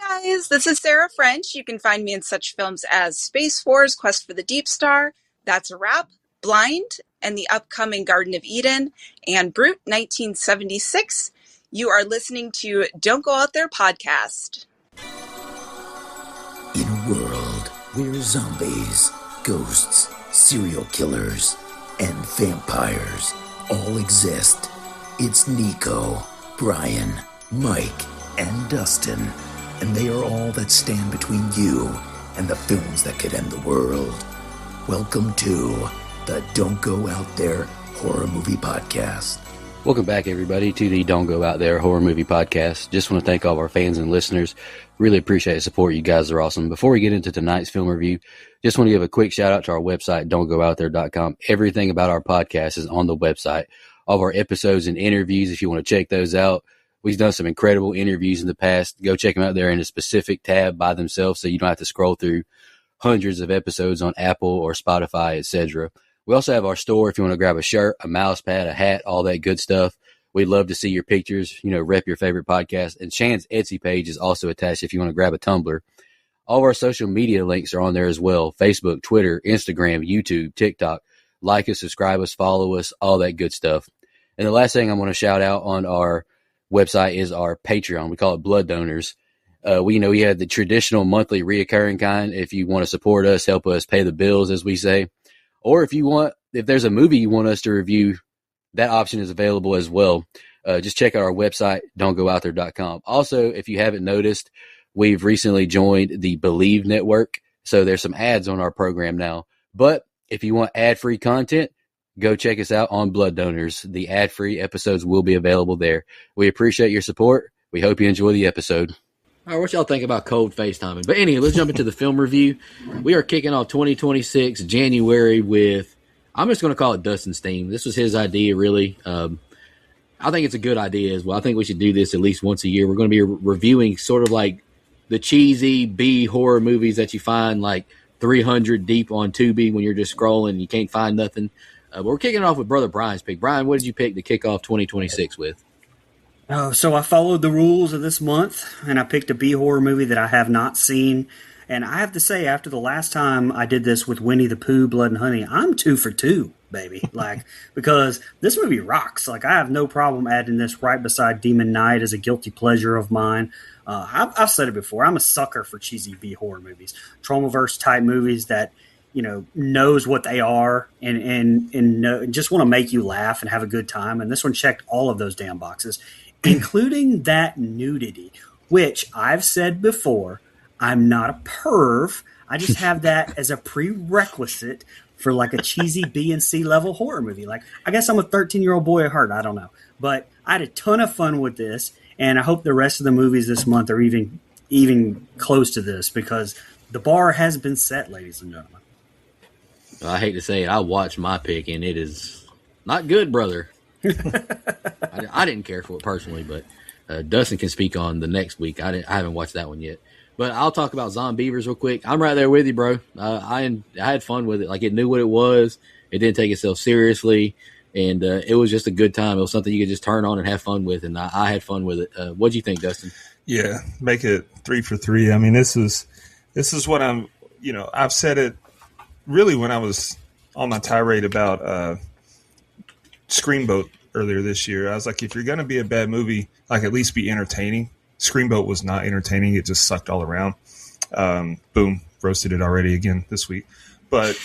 Guys, this is Sarah French. You can find me in such films as Space Wars, Quest for the Deep Star, That's a Wrap, Blind, and the upcoming Garden of Eden, and Brute 1976. You are listening to Don't Go Out There podcast. In a world where zombies, ghosts, serial killers, and vampires all exist, it's Nico, Brian, Mike, and Dustin. And they are all that stand between you and the films that could end the world. Welcome to the Don't Go Out There Horror Movie Podcast. Welcome back, everybody, to the Don't Go Out There Horror Movie Podcast. Just want to thank all of our fans and listeners. Really appreciate the support. You guys are awesome. Before we get into tonight's film review, just want to give a quick shout out to our website, don'tgoouthere.com. Everything about our podcast is on the website. All of our episodes and interviews, if you want to check those out. We've done some incredible interviews in the past. Go check them out there in a specific tab by themselves so you don't have to scroll through hundreds of episodes on Apple or Spotify, etc. We also have our store if you want to grab a shirt, a mouse pad, a hat, all that good stuff. We'd love to see your pictures, rep your favorite podcast. And Shan's Etsy page is also attached if you want to grab a tumbler. All of our social media links are on there as well. Facebook, Twitter, Instagram, YouTube, TikTok. Like us, subscribe us, follow us, all that good stuff. And the last thing I want to shout out on our website is our Patreon. We call it Blood Donors. We have the traditional monthly reoccurring kind. If you want to support us, help us pay the bills, as we say. Or if there's a movie you want us to review, that option is available as well. Just check out our website, don'tgoouthere.com. Also, if you haven't noticed, we've recently joined the Believe Network. So there's some ads on our program now. But if you want ad-free content, go check us out on Blood Donors. The ad-free episodes will be available there. We appreciate your support. We hope you enjoy the episode. All right, what y'all think about cold FaceTiming? But anyway, let's jump into the film review. We are kicking off 2026 January with, I'm just going to call it Dustin's theme. This was his idea, really. I think it's a good idea as well. I think we should do this at least once a year. We're going to be reviewing sort of like the cheesy B horror movies that you find like 300 deep on Tubi when you're just scrolling and you can't find nothing. But we're kicking it off with Brother Brian's pick. Brian, what did you pick to kick off 2026 with? So I followed the rules of this month, and I picked a B-horror movie that I have not seen. And I have to say, after the last time I did this with Winnie the Pooh, Blood and Honey, I'm 2 for 2, baby. Because this movie rocks. I have no problem adding this right beside Demon Knight as a guilty pleasure of mine. I've said it before. I'm a sucker for cheesy B-horror movies. Traumaverse type movies that knows what they are and just want to make you laugh and have a good time. And this one checked all of those damn boxes, including that nudity, which I've said before, I'm not a perv. I just have that as a prerequisite for a cheesy B and C level horror movie. I guess I'm a 13-year-old boy at heart. I don't know. But I had a ton of fun with this, and I hope the rest of the movies this month are even close to this, because the bar has been set, ladies and gentlemen. I hate to say it, I watched my pick, and it is not good, brother. I didn't care for it personally, but Dustin can speak on the next week. I haven't watched that one yet. But I'll talk about Zombeavers real quick. I'm right there with you, bro. I had fun with it. It knew what it was. It didn't take itself seriously, and it was just a good time. It was something you could just turn on and have fun with, and I had fun with it. What do you think, Dustin? Yeah, make it 3 for 3. I mean, this is what I'm. I've said it. Really, when I was on my tirade about Screamboat earlier this year, I was like, if you're going to be a bad movie, at least be entertaining. Screamboat was not entertaining. It just sucked all around. Boom, roasted it already again this week. But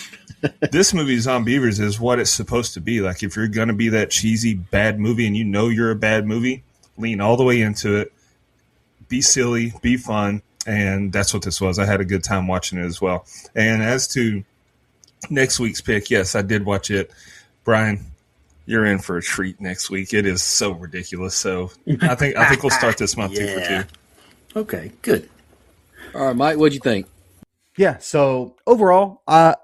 this movie, Zombeavers, is what it's supposed to be. If you're going to be that cheesy bad movie and you're a bad movie, lean all the way into it. Be silly, be fun. And that's what this was. I had a good time watching it as well. And as to next week's pick, yes, I did watch it. Brian, you're in for a treat next week. It is so ridiculous. So I think we'll start this month 2 for 2. Okay, good. All right, Mike, what'd you think? Yeah, so overall, I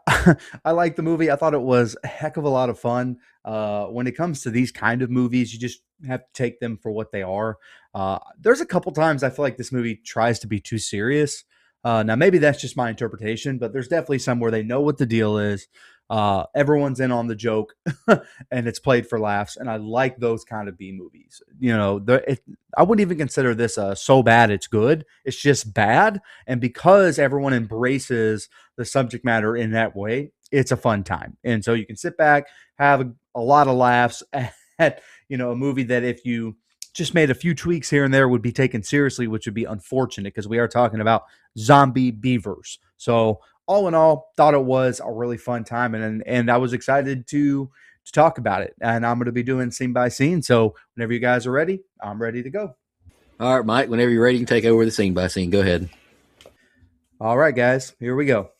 liked the movie. I thought it was a heck of a lot of fun. When it comes to these kind of movies, you just have to take them for what they are. There's a couple times I feel like this movie tries to be too serious. Now, maybe that's just my interpretation, but there's definitely some where they know what the deal is. Everyone's in on the joke, and it's played for laughs. And I like those kind of B movies. I wouldn't even consider this so bad it's good. It's just bad, and because everyone embraces the subject matter in that way, it's a fun time. And so you can sit back, have a lot of laughs at a movie that if you just made a few tweaks here and there would be taken seriously, which would be unfortunate because we are talking about zombie beavers. So all in all, thought it was a really fun time, and I was excited to talk about it. And I'm going to be doing scene by scene. So whenever you guys are ready, I'm ready to go. All right, Mike, whenever you're ready, you can take over the scene by scene. Go ahead. All right, guys, here we go.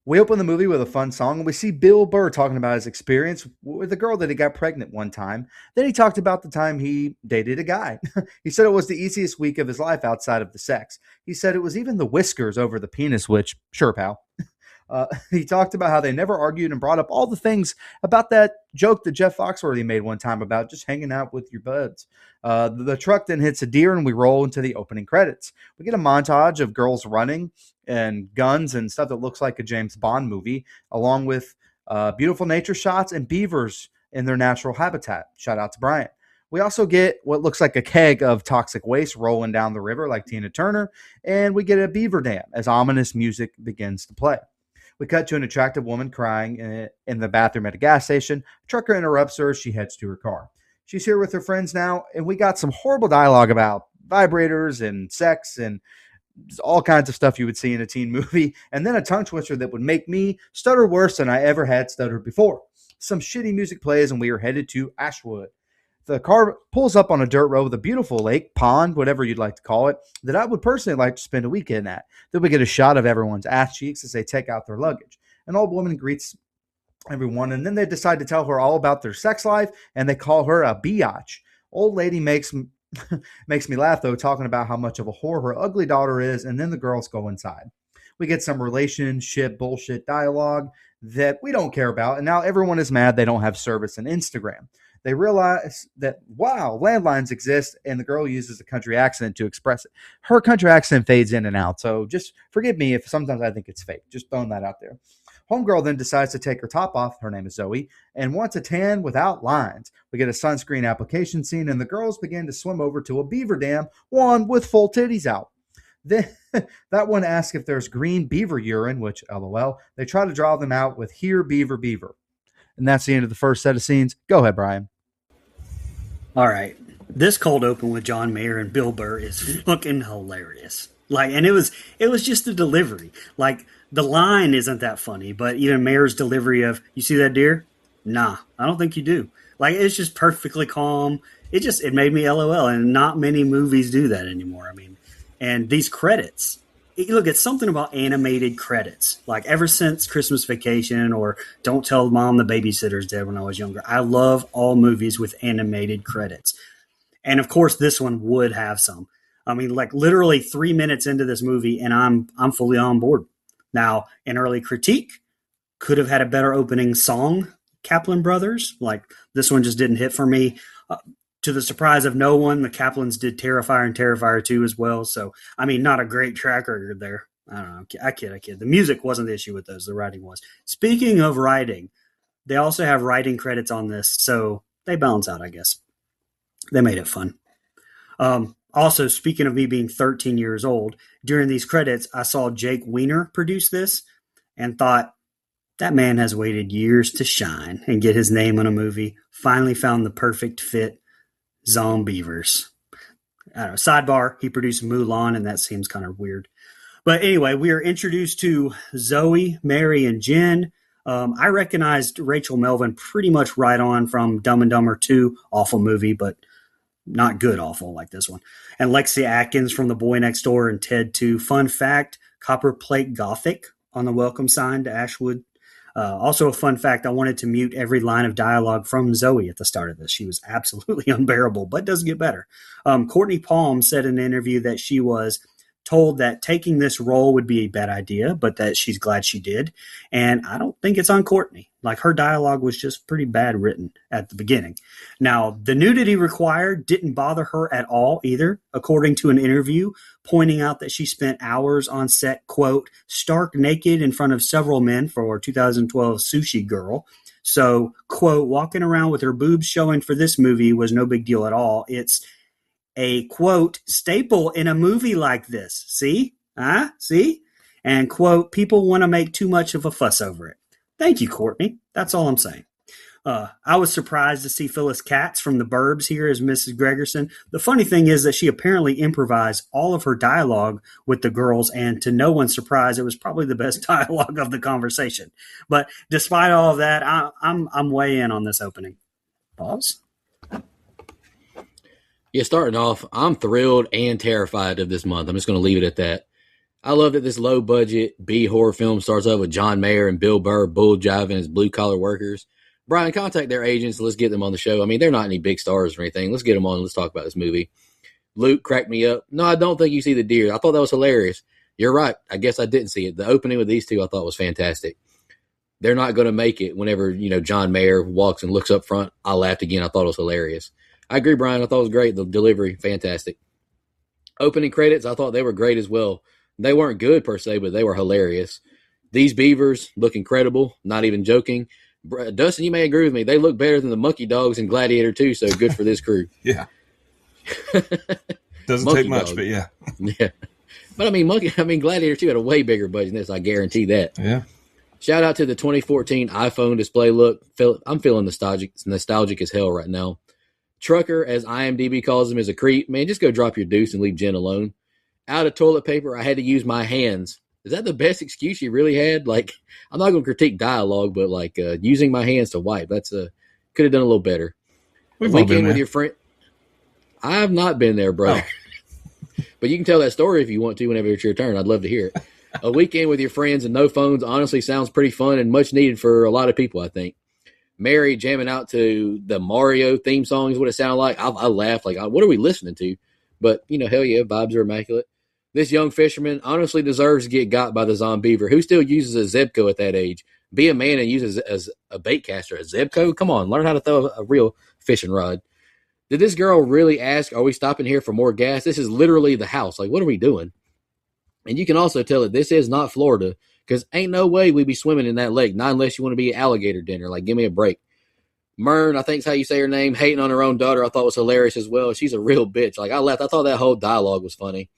We open the movie with a fun song, and we see Bill Burr talking about his experience with a girl that he got pregnant one time. Then he talked about the time he dated a guy. He said it was the easiest week of his life outside of the sex. He said it was even the whiskers over the penis, which, sure, pal. He talked about how they never argued and brought up all the things about that joke that Jeff Foxworthy made one time about just hanging out with your buds. The truck then hits a deer and we roll into the opening credits. We get a montage of girls running and guns and stuff that looks like a James Bond movie, along with beautiful nature shots and beavers in their natural habitat. Shout out to Brian. We also get what looks like a keg of toxic waste rolling down the river like Tina Turner, and we get a beaver dam as ominous music begins to play. We cut to an attractive woman crying in the bathroom at a gas station. A trucker interrupts her as she heads to her car. She's here with her friends now, and we got some horrible dialogue about vibrators and sex and all kinds of stuff you would see in a teen movie, and then a tongue twister that would make me stutter worse than I ever had stuttered before. Some shitty music plays, and we are headed to Ashwood. The car pulls up on a dirt road with a beautiful lake, pond, whatever you'd like to call it, that I would personally like to spend a weekend at. Then we get a shot of everyone's ass cheeks as they take out their luggage. An old woman greets everyone, and then they decide to tell her all about their sex life, and they call her a biatch. Old lady makes makes me laugh, though, talking about how much of a whore her ugly daughter is, and then the girls go inside. We get some relationship bullshit dialogue that we don't care about, and now everyone is mad they don't have service on Instagram. They realize that, wow, landlines exist, and the girl uses a country accent to express it. Her country accent fades in and out, so just forgive me if sometimes I think it's fake. Just throwing that out there. Homegirl then decides to take her top off, her name is Zoe, and wants a tan without lines. We get a sunscreen application scene, and the girls begin to swim over to a beaver dam, one with full titties out. Then that one asks if there's green beaver urine, which, lol, they try to draw them out with here, beaver, beaver. And that's the end of the first set of scenes. Go ahead, Brian. All right. This cold open with John Mayer and Bill Burr is fucking hilarious. And it was just the delivery. The line isn't that funny, but even Mayer's delivery of "You see that deer? Nah, I don't think you do." It's just perfectly calm. It made me LOL, and not many movies do that anymore. I mean, and these credits. Look, it's something about animated credits. Ever since Christmas Vacation or Don't Tell Mom the Babysitter's Dead when I was younger, I love all movies with animated credits. And of course, this one would have some. I mean, literally 3 minutes into this movie, and I'm fully on board. Now, an early critique could have had a better opening song, Kaplan Brothers. This one just didn't hit for me. To the surprise of no one, the Kaplans did Terrifier and Terrifier 2 as well. So, I mean, not a great track record there. I don't know. I kid. The music wasn't the issue with those. The writing was. Speaking of writing, they also have writing credits on this. So they balance out, I guess. They made it fun. Also, speaking of me being 13 years old, during these credits, I saw Jake Weiner produce this and thought, that man has waited years to shine and get his name on a movie. Finally found the perfect fit. Zombeavers. I don't know. Sidebar, he produced Mulan, and that seems kind of weird. But anyway, we are introduced to Zoe, Mary, and Jen. I recognized Rachel Melvin pretty much right on from Dumb and Dumber 2. Awful movie, but not good awful like this one. And Lexi Atkins from The Boy Next Door and Ted 2. Fun fact, copper plate Gothic on the welcome sign to Ashwood. Also a fun fact, I wanted to mute every line of dialogue from Zoe at the start of this. She was absolutely unbearable, but does get better. Courtney Palm said in an interview that she was told that taking this role would be a bad idea, but that she's glad she did. And I don't think it's on Courtney. Like, her dialogue was just pretty bad written at the beginning. Now, the nudity required didn't bother her at all either, according to an interview, pointing out that she spent hours on set, quote, stark naked in front of several men for 2012 Sushi Girl. So, quote, walking around with her boobs showing for this movie was no big deal at all. It's a, quote, staple in a movie like this. See? Huh? See? And, quote, people want to make too much of a fuss over it. Thank you, Courtney. That's all I'm saying. I was surprised to see Phyllis Katz from The Burbs here as Mrs. Gregerson. The funny thing is that she apparently improvised all of her dialogue with the girls, and to no one's surprise, it was probably the best dialogue of the conversation. But despite all of that, I'm way in on this opening. Pause. Yeah, starting off, I'm thrilled and terrified of this month. I'm just going to leave it at that. I love that this low budget B horror film starts off with John Mayer and Bill Burr bull jiving as blue collar workers. Brian, contact their agents. Let's get them on the show. I mean, they're not any big stars or anything. Let's get them on. Let's talk about this movie. Luke cracked me up. No, I don't think you see the deer. I thought that was hilarious. You're right. I guess I didn't see it. The opening with these two I thought was fantastic. They're not going to make it whenever, John Mayer walks and looks up front. I laughed again. I thought it was hilarious. I agree, Brian. I thought it was great. The delivery, fantastic. Opening credits, I thought they were great as well. They weren't good per se, but they were hilarious. These beavers look incredible. Not even joking. Dustin, you may agree with me. They look better than the Monkey Dogs in Gladiator 2, so good for this crew. Yeah. Doesn't take much, but yeah. Yeah. But I mean, Gladiator 2 had a way bigger budget than this. I guarantee that. Yeah. Shout out to the 2014 iPhone display look. I'm feeling nostalgic as hell right now. Trucker, as IMDb calls him, is a creep. Man, just go drop your deuce and leave Jen alone. Out of toilet paper, I had to use my hands. Is that the best excuse you really had? Like, I'm not going to critique dialogue, but like using my hands to wipe, that's could have done a little better. We've all been Weekend there. with your friend. I have not been there, brother. Oh. But you can tell that story if you want to whenever it's your turn. I'd love to hear it. A weekend with your friends and no phones honestly sounds pretty fun and much needed for a lot of people, I think. Mary jamming out to the Mario theme song is what it sounded like. I laughed like, what are we listening to? But, hell yeah, vibes are immaculate. This young fisherman honestly deserves to get got by the Zombeaver. Who still uses a Zebco at that age? Be a man and use as a bait caster. A Zebco? Come on, learn how to throw a real fishing rod. Did this girl really ask, are we stopping here for more gas? This is literally the house. Like, what are we doing? And you can also tell that this is not Florida, because ain't no way we'd be swimming in that lake, not unless you want to be alligator dinner. Like, give me a break. Mern, I think is how you say her name, hating on her own daughter, I thought was hilarious as well. She's a real bitch. Like, I laughed. I thought that whole dialogue was funny.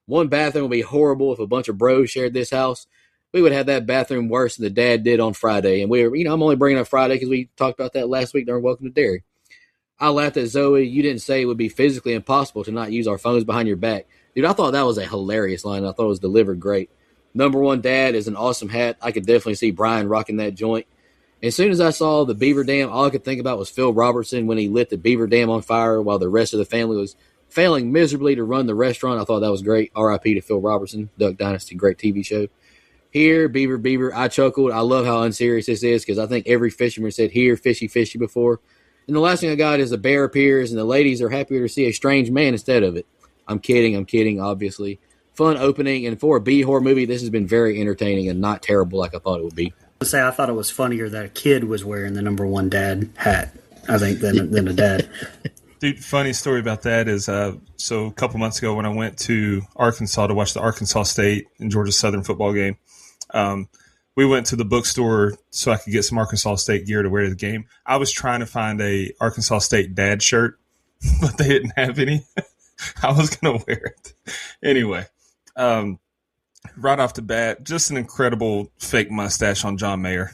One bathroom would be horrible if a bunch of bros shared this house. We would have that bathroom worse than the dad did on Friday. And I'm only bringing up Friday because we talked about that last week during Welcome to Dairy. I laughed at Zoe. You didn't say it would be physically impossible to not use our phones behind your back. Dude, I thought that was a hilarious line. I thought it was delivered great. Number one dad is an awesome hat. I could definitely see Brian rocking that joint. As soon as I saw the beaver dam, all I could think about was Phil Robertson when he lit the beaver dam on fire while the rest of the family was failing miserably to run the restaurant. I thought that was great. R.I.P. to Phil Robertson, Duck Dynasty, great TV show. Here, beaver, I chuckled. I love how unserious this is because I think every fisherman said here, fishy before. And the last thing I got is a bear appears and the ladies are happier to see a strange man instead of it. I'm kidding, obviously. Fun opening, and for a B-horror movie, this has been very entertaining and not terrible like I thought it would be. I thought it was funnier that a kid was wearing the number one dad hat, I think, than a dad. Dude, funny story about that is, so a couple months ago when I went to Arkansas to watch the Arkansas State and Georgia Southern football game, we went to the bookstore so I could get some Arkansas State gear to wear to the game. I was trying to find a Arkansas State dad shirt, but they didn't have any. I was going to wear it. Anyway, right off the bat, just an incredible fake mustache on John Mayer.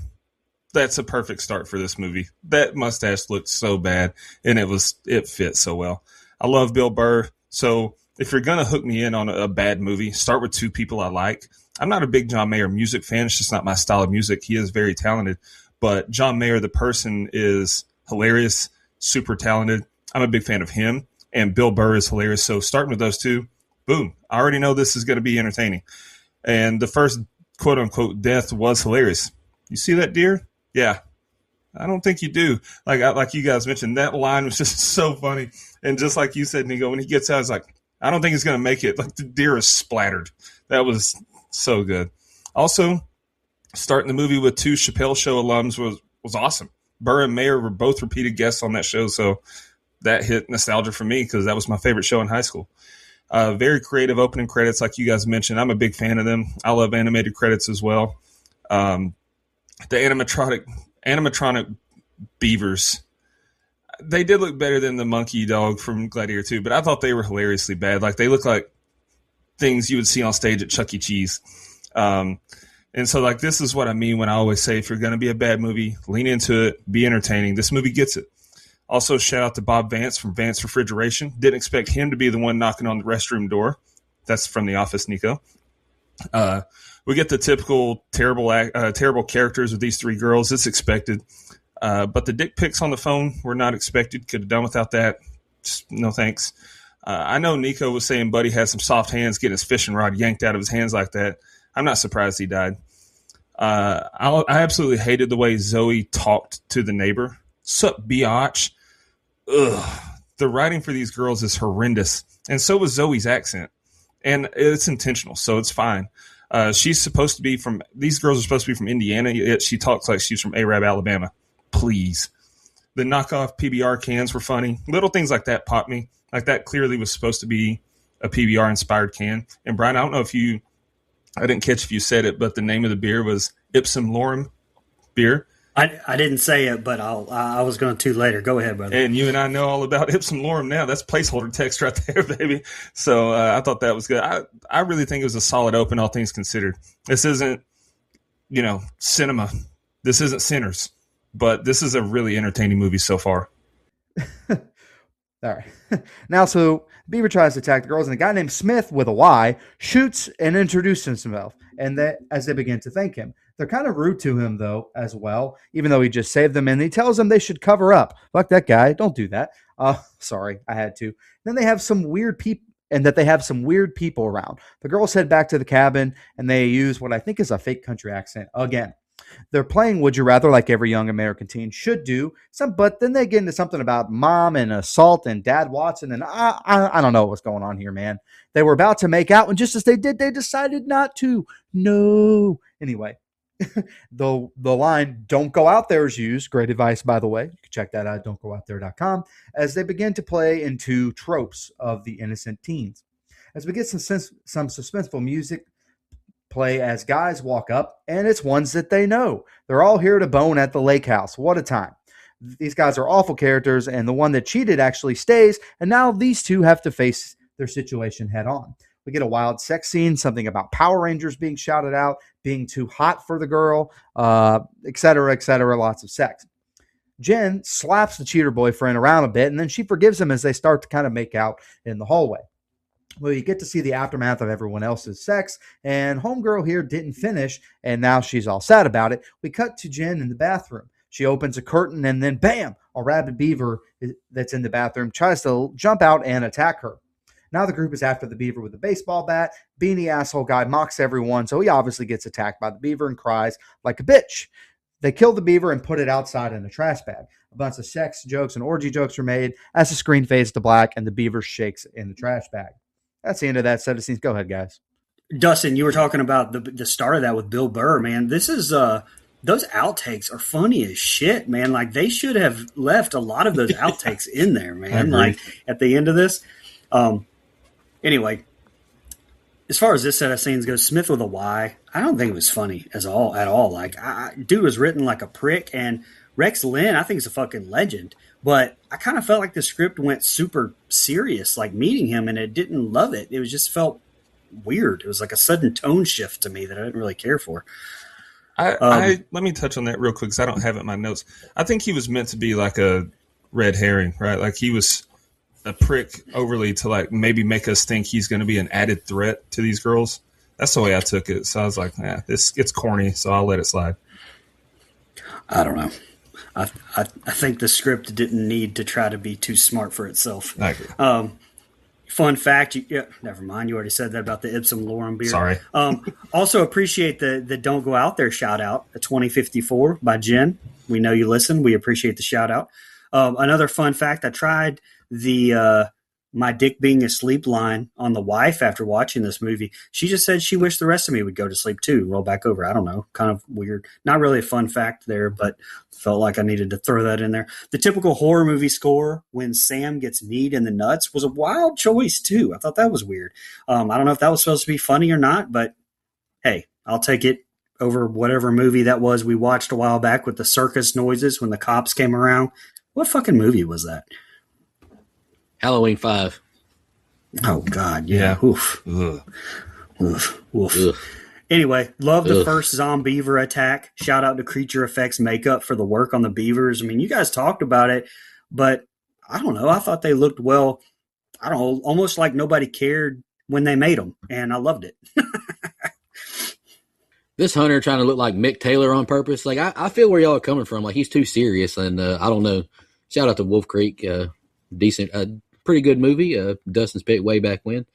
That's a perfect start for this movie. That mustache looked so bad, and it fit so well. I love Bill Burr. So if you're going to hook me in on a bad movie, start with two people I like. I'm not a big John Mayer music fan. It's just not my style of music. He is very talented. But John Mayer, the person, is hilarious, super talented. I'm a big fan of him. And Bill Burr is hilarious. So starting with those two, boom. I already know this is going to be entertaining. And the first quote-unquote death was hilarious. You see that deer? Yeah. I don't think you do. Like you guys mentioned, that line was just so funny. And just like you said, Nico, when he gets out, it's like, I don't think he's going to make it. Like the deer is splattered. That was so good. Also, starting the movie with two Chappelle Show alums was awesome. Burr and Mayer were both repeated guests on that show, so that hit nostalgia for me because that was my favorite show in high school. Very creative opening credits, like you guys mentioned. I'm a big fan of them. I love animated credits as well. The animatronic beavers, they did look better than the monkey dog from Gladiator 2, but I thought they were hilariously bad. Like they look like things you would see on stage at Chuck E. Cheese. And so, like, this is what I mean when I always say, if you're going to be a bad movie, lean into it, be entertaining. This movie gets it. Also, shout out to Bob Vance from Vance Refrigeration. Didn't expect him to be the one knocking on the restroom door. That's from The Office, Nico. We get the typical terrible characters with these three girls. It's expected. But the dick pics on the phone were not expected. Could have done without that. Just, no thanks. I know Nico was saying Buddy had some soft hands getting his fishing rod yanked out of his hands like that. I'm not surprised he died. I absolutely hated the way Zoe talked to the neighbor. Sup, biatch? Ugh. The writing for these girls is horrendous. And so was Zoe's accent. And it's intentional, so it's fine. These girls are supposed to be from Indiana, yet she talks like she's from Arab, Alabama. Please. The knockoff PBR cans were funny. Little things like that popped me. Like that clearly was supposed to be a PBR-inspired can. And Brian, I don't know if I didn't catch if you said it, but the name of the beer was Ipsum Lorem beer. I didn't say it, but I was going to later. Go ahead, brother. And you and I know all about Ipsum Lorem now. That's placeholder text right there, baby. So I thought that was good. I really think it was a solid open, all things considered. This isn't, cinema. This isn't Sinners. But this is a really entertaining movie so far. All right. Now, so Beaver tries to attack the girls, and a guy named Smith with a Y shoots and introduces himself. And as they begin to thank him, they're kind of rude to him, though, as well, even though he just saved them. And he tells them they should cover up. Fuck that guy. Don't do that. Sorry, I had to. Then they have some weird people. And that they have some weird people around. The girls head back to the cabin, and they use what I think is a fake country accent again. They're playing Would You Rather like every young American teen should do. But then they get into something about mom and assault and dad Watson. And I don't know what's going on here, man. They were about to make out, and just as they did, they decided not to. No. Anyway, the line "Don't go out there" is used. Great advice, by the way. You can check that out at don'tgooutthere.com as they begin to play into tropes of the innocent teens. As we get some suspenseful music play as guys walk up, and it's ones that they know. They're all here to bone at the lake house. What a time. These guys are awful characters, and the one that cheated actually stays, and now these two have to face their situation head on. We get a wild sex scene, something about Power Rangers being shouted out, being too hot for the girl, etc., lots of sex. Jen slaps the cheater boyfriend around a bit, and then she forgives him as they start to kind of make out in the hallway. Well, you get to see the aftermath of everyone else's sex, and homegirl here didn't finish, and now she's all sad about it. We cut to Jen in the bathroom. She opens a curtain, and then bam, a rabid beaver that's in the bathroom tries to jump out and attack her. Now the group is after the beaver with a baseball bat. Beanie asshole guy mocks everyone, so he obviously gets attacked by the beaver and cries like a bitch. They kill the beaver and put it outside in a trash bag. A bunch of sex jokes and orgy jokes are made as the screen fades to black and the beaver shakes in the trash bag. That's the end of that set of scenes. Go ahead, guys. Dustin, you were talking about the start of that with Bill Burr, man. This is those outtakes are funny as shit, man. Like they should have left a lot of those outtakes in there, man. Like at the end of this. Anyway, as far as this set of scenes goes, Smith with a Y, I don't think it was funny at all. Like dude was written like a prick, and Rex Lynn, I think is a fucking legend. But I kind of felt like the script went super serious, like meeting him, and it didn't love it. It was just felt weird. It was like a sudden tone shift to me that I didn't really care for. Let me touch on that real quick because I don't have it in my notes. I think he was meant to be like a red herring, right? Like he was a prick overly to like maybe make us think he's going to be an added threat to these girls. That's the way I took it. So I was like, it's corny, so I'll let it slide. I don't know. I think the script didn't need to try to be too smart for itself. I agree. Fun fact, never mind. You already said that about the Ipsum Lorem beer. Sorry. Also appreciate the Don't Go Out There shout out, the 2054 by Jen. We know you listen. We appreciate the shout out. Another fun fact, I tried the my dick being asleep line on the wife after watching this movie. She just said she wished the rest of me would go to sleep too, roll back over. I don't know, kind of weird. Not really a fun fact there, but felt like I needed to throw that in there. The typical horror movie score when Sam gets kneed in the nuts was a wild choice too. I thought that was weird. I don't know if that was supposed to be funny or not, but hey, I'll take it over whatever movie that was we watched a while back with the circus noises when the cops came around. What fucking movie was that? Halloween 5. Oh God, yeah. Oof. Ugh. Oof. Oof. Ugh. Anyway, love the Ugh. first Zombeaver attack. Shout out to Creature Effects Makeup for the work on the beavers. I mean, you guys talked about it, but I don't know. I thought they looked well. I don't know, almost like nobody cared when they made them, and I loved it. This Hunter trying to look like Mick Taylor on purpose. Like, I feel where y'all are coming from. Like, he's too serious, and I don't know. Shout out to Wolf Creek. Decent, pretty good movie. Dustin's picked way back when.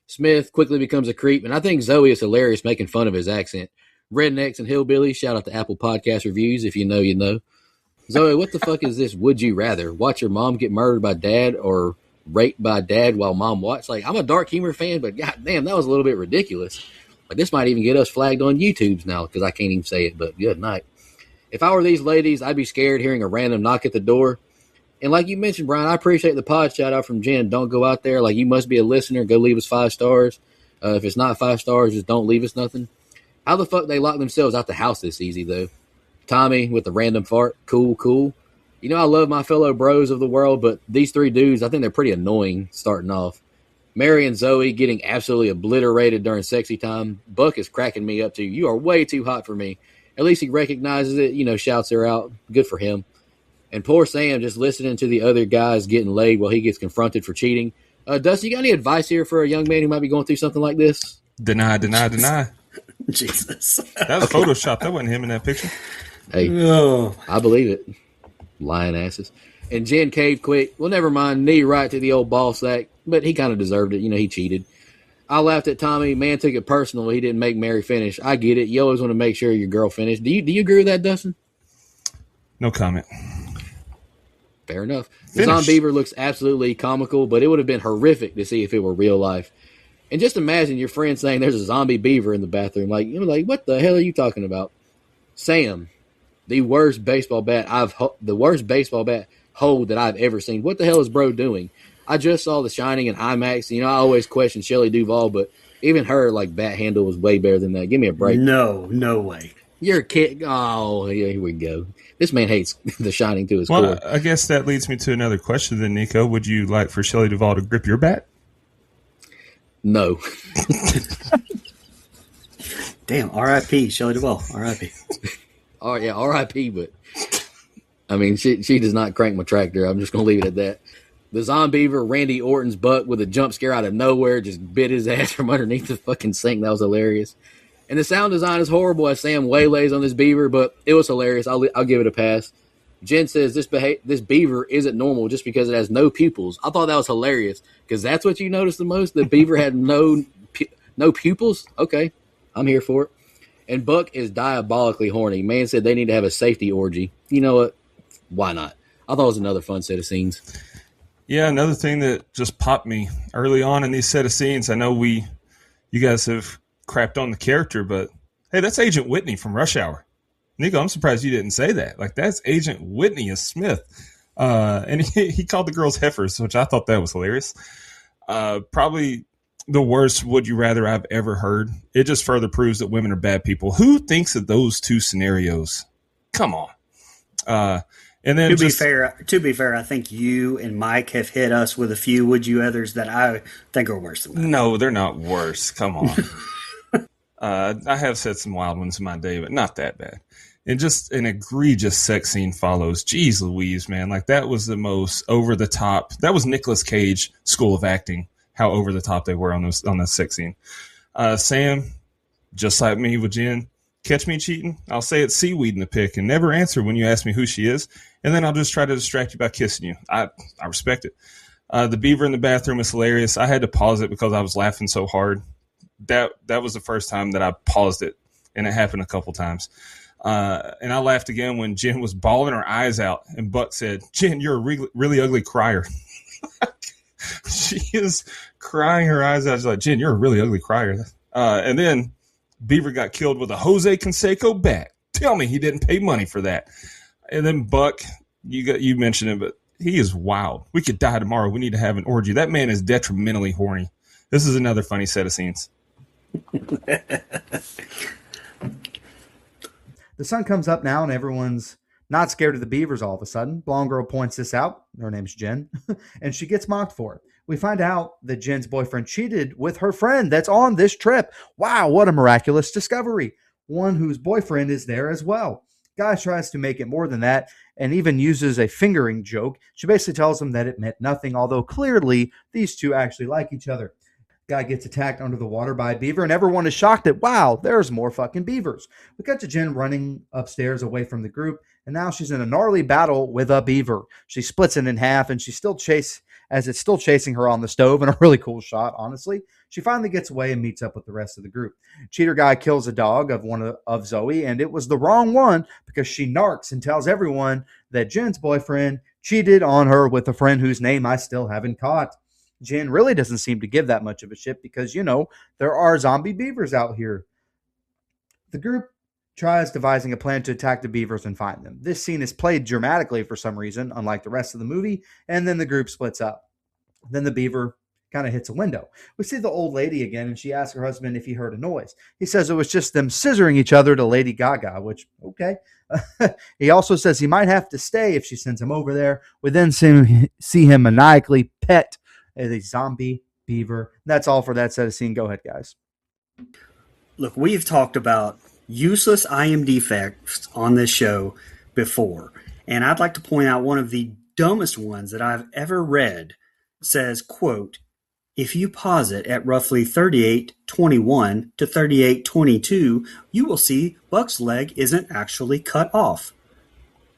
Smith quickly becomes a creep, and I think Zoe is hilarious making fun of his accent. Rednecks and Hillbillies, shout out to Apple Podcast Reviews. If you know, you know. Zoe, what the fuck is this? Would you rather watch your mom get murdered by dad or raped by dad while mom watched? Like, I'm a dark humor fan, but goddamn, that was a little bit ridiculous. Like, this might even get us flagged on YouTube's now because I can't even say it, but good night. If I were these ladies, I'd be scared hearing a random knock at the door. And like you mentioned, Brian, I appreciate the pod shout out from Jen. Don't go out there. Like, you must be a listener. Go leave us 5 stars. If it's not 5 stars, just don't leave us nothing. How the fuck they lock themselves out the house this easy, though? Tommy with the random fart. Cool. You know, I love my fellow bros of the world, but these 3 dudes, I think they're pretty annoying starting off. Mary and Zoe getting absolutely obliterated during sexy time. Buck is cracking me up, too. You are way too hot for me. At least he recognizes it, shouts her out. Good for him. And poor Sam just listening to the other guys getting laid while he gets confronted for cheating. Dusty, you got any advice here for a young man who might be going through something like this? Deny. Jesus. That was Photoshop. That wasn't him in that picture. Hey, I believe it. Lying asses. And Jen caved quick. Well, never mind. Knee right to the old ball sack. But he kind of deserved it. He cheated. I laughed at Tommy. Man took it personal. He didn't make Mary finish. I get it. You always want to make sure your girl finished. Do you agree with that, Dustin? No comment. Fair enough. The Zombeaver looks absolutely comical, but it would have been horrific to see if it were real life. And just imagine your friend saying there's a zombie beaver in the bathroom. Like, what the hell are you talking about? Sam, the worst baseball bat hold that I've ever seen. What the hell is bro doing? I just saw The Shining in IMAX. I always question Shelley Duvall, but even her bat handle was way better than that. Give me a break. No way. You're a kid. Oh, here we go. This man hates The Shining to his core. Well, I guess that leads me to another question then, Nico. Would you like for Shelley Duvall to grip your bat? No. Damn, R.I.P. Shelley Duvall. R.I.P. Oh, yeah, R.I.P., but I mean, she does not crank my tractor. I'm just going to leave it at that. The Zombeaver, Randy Orton's butt with a jump scare out of nowhere, just bit his ass from underneath the fucking sink. That was hilarious. And the sound design is horrible as Sam waylays on this beaver, but it was hilarious. I'll give it a pass. Jen says this beaver isn't normal just because it has no pupils. I thought that was hilarious because that's what you noticed the most. The beaver had no pupils. Okay, I'm here for it. And Buck is diabolically horny. Man said they need to have a safety orgy. You know what? Why not? I thought it was another fun set of scenes. Yeah, another thing that just popped me early on in these set of scenes. I know you guys have crapped on the character, but hey, that's Agent Whitney from Rush Hour. Nico, I'm surprised you didn't say that. Like, that's Agent Whitney as Smith. And he called the girls heifers, which I thought that was hilarious. Probably the worst would you rather I've ever heard. It just further proves that women are bad people. Who thinks of those 2 scenarios? Come on. And then to be fair, I think you and Mike have hit us with a few would you others that I think are worse than that. No, they're not worse. Come on. I have said some wild ones in my day, but not that bad. And just an egregious sex scene follows. Jeez Louise, man. Like, that was the most over the top. That was Nicolas Cage School of Acting, how over the top they were on that sex scene. Sam, just like me with Jen, catch me cheating, I'll say it's seaweed in the pic and never answer when you ask me who she is. And then I'll just try to distract you by kissing you. I respect it. The beaver in the bathroom is hilarious. I had to pause it because I was laughing so hard. That was the first time that I paused it, and it happened a couple times. And I laughed again when Jen was bawling her eyes out, and Buck said, "Jen, you're a really ugly crier." She is crying her eyes out. She's like, Jen, you're a really ugly crier. And then Beaver got killed with a Jose Canseco bat. Tell me he didn't pay money for that. And then Buck, you mentioned him, but he is wild. We could die tomorrow. We need to have an orgy. That man is detrimentally horny. This is another funny set of scenes. The sun comes up now, and everyone's not scared of the beavers all of a sudden. Blonde girl points this out. Her name's Jen, and she gets mocked for it. We find out that Jen's boyfriend cheated with her friend that's on this trip. Wow, what a miraculous discovery. One whose boyfriend is there as well. Guy tries to make it more than that and even uses a fingering joke. She basically tells him that it meant nothing, although clearly these two actually like each other. Guy gets attacked under the water by a beaver, and everyone is shocked that, wow, there's more fucking beavers. We cut to Jen running upstairs away from the group, and now she's in a gnarly battle with a beaver. She splits it in half, and it's still chasing her on the stove, and a really cool shot, honestly. She finally gets away and meets up with the rest of the group. Cheater Guy kills a dog of Zoe, and it was the wrong one because she narks and tells everyone that Jen's boyfriend cheated on her with a friend whose name I still haven't caught. Jen really doesn't seem to give that much of a shit because, there are zombie beavers out here. The group tries devising a plan to attack the beavers and find them. This scene is played dramatically for some reason, unlike the rest of the movie, and then the group splits up. Then the beaver kind of hits a window. We see the old lady again, and she asks her husband if he heard a noise. He says it was just them scissoring each other to Lady Gaga, which, okay. He also says he might have to stay if she sends him over there. We then see him maniacally pet a zombie beaver. That's all for that set of scene. Go ahead, guys. Look, we've talked about useless IMD facts on this show before, and I'd like to point out one of the dumbest ones that I've ever read. Says, quote, if you pause it at roughly 38:21 to 38:22, you will see Buck's leg isn't actually cut off.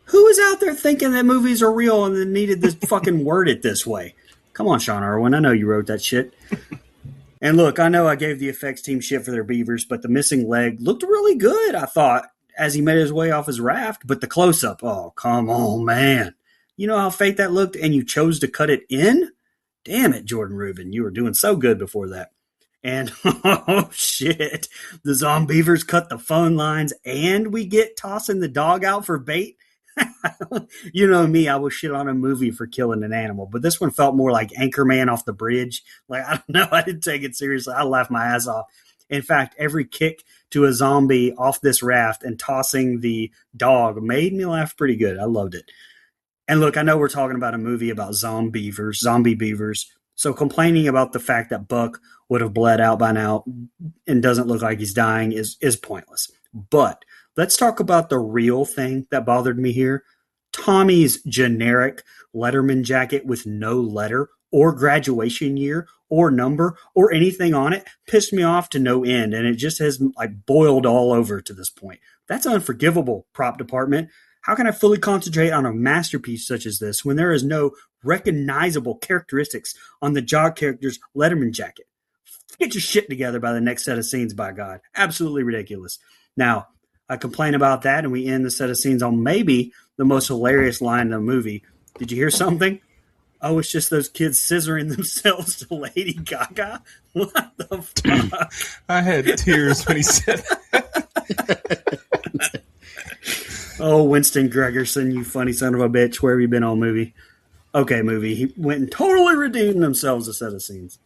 Who is out there thinking that movies are real and they needed this fucking word it this way? Come on, Sean Irwin. I know you wrote that shit. And look, I know I gave the effects team shit for their beavers, but the missing leg looked really good, I thought, as he made his way off his raft. But the close-up, oh, come on, man. You know how fake that looked, and you chose to cut it in? Damn it, Jordan Rubin. You were doing so good before that. And, oh, shit. The Zombeavers cut the phone lines, and we get tossing the dog out for bait. You know me, I will shit on a movie for killing an animal, but this one felt more like Anchorman off the bridge. Like, I don't know, I didn't take it seriously. I laughed my ass off. In fact, every kick to a zombie off this raft and tossing the dog made me laugh pretty good. I loved it. And look, I know we're talking about a movie about zombie beavers. So complaining about the fact that Buck would have bled out by now and doesn't look like he's dying is pointless. But let's talk about the real thing that bothered me here. Tommy's generic Letterman jacket with no letter or graduation year or number or anything on it pissed me off to no end, and it just has like boiled all over to this point. That's unforgivable, prop department. How can I fully concentrate on a masterpiece such as this when there is no recognizable characteristics on the jock character's Letterman jacket? Get your shit together by the next set of scenes, by God. Absolutely ridiculous. Now, I complain about that, and we end the set of scenes on maybe the most hilarious line in the movie. Did you hear something? Oh, it's just those kids scissoring themselves to Lady Gaga? What the fuck? I had tears when he said that. Oh, Winston Gregerson, you funny son of a bitch. Where have you been all movie? Okay, movie. He went and totally redeemed themselves a set of scenes.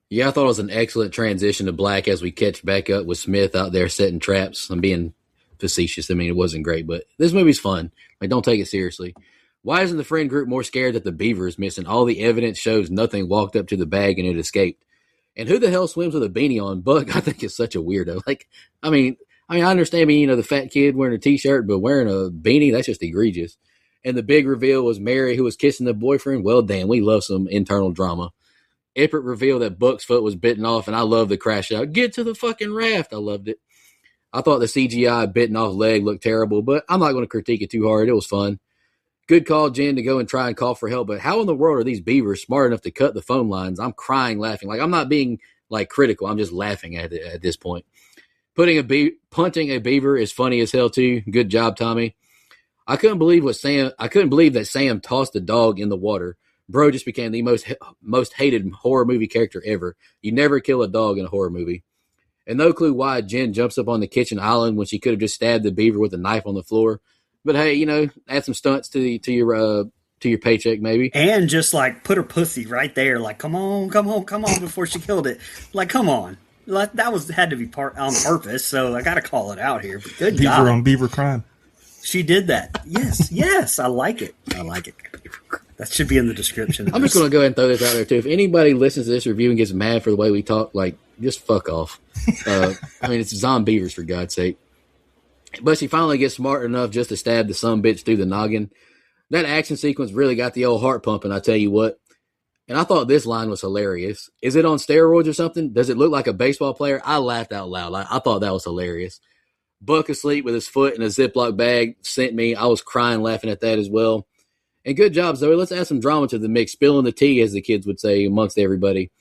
Yeah, I thought it was an excellent transition to black as we catch back up with Smith out there setting traps. I'm being facetious. I mean, it wasn't great, but this movie's fun. Like, don't take it seriously. Why isn't the friend group more scared that the beaver is missing? All the evidence shows nothing walked up to the bag and it escaped. And who the hell swims with a beanie on? Buck, I think, is such a weirdo. Like, I mean, I understand, the fat kid wearing a T-shirt, but wearing a beanie, that's just egregious. And the big reveal was Mary, who was kissing the boyfriend. Well, damn, we love some internal drama. Epic reveal that Buck's foot was bitten off, and I love the crash out. Get to the fucking raft. I loved it. I thought the CGI bitten off leg looked terrible, but I'm not going to critique it too hard. It was fun. Good call, Jen, to go and try and call for help, but how in the world are these beavers smart enough to cut the phone lines? I'm crying, laughing. Like, I'm not being, critical. I'm just laughing at it at this point. Punting a beaver is funny as hell, too. Good job, Tommy. I couldn't believe that Sam tossed the dog in the water. Bro just became the most hated horror movie character ever. You never kill a dog in a horror movie. And no clue why Jen jumps up on the kitchen island when she could have just stabbed the beaver with a knife on the floor. But hey, add some stunts to your paycheck maybe. And just like put her pussy right there, like come on, come on, come on, before she killed it. Like come on, like, that was had to be part on purpose. So I got to call it out here. But good Beaver God, on beaver crime. she did that. Yes, yes, I like it. I like it. That should be in the description. I'm just going to go ahead and throw this out there too. If anybody listens to this review and gets mad for the way we talk, like just fuck off. I mean, it's Zombeavers for God's sake. But she finally gets smart enough just to stab the sumbitch through the noggin. That action sequence really got the old heart pumping, I tell you what. And I thought this line was hilarious. Is it on steroids or something? Does it look like a baseball player? I laughed out loud. I thought that was hilarious. Buck asleep with his foot in a Ziploc bag sent me. I was crying laughing at that as well. And good job, Zoe. Let's add some drama to the mix. Spilling the tea, as the kids would say, amongst everybody.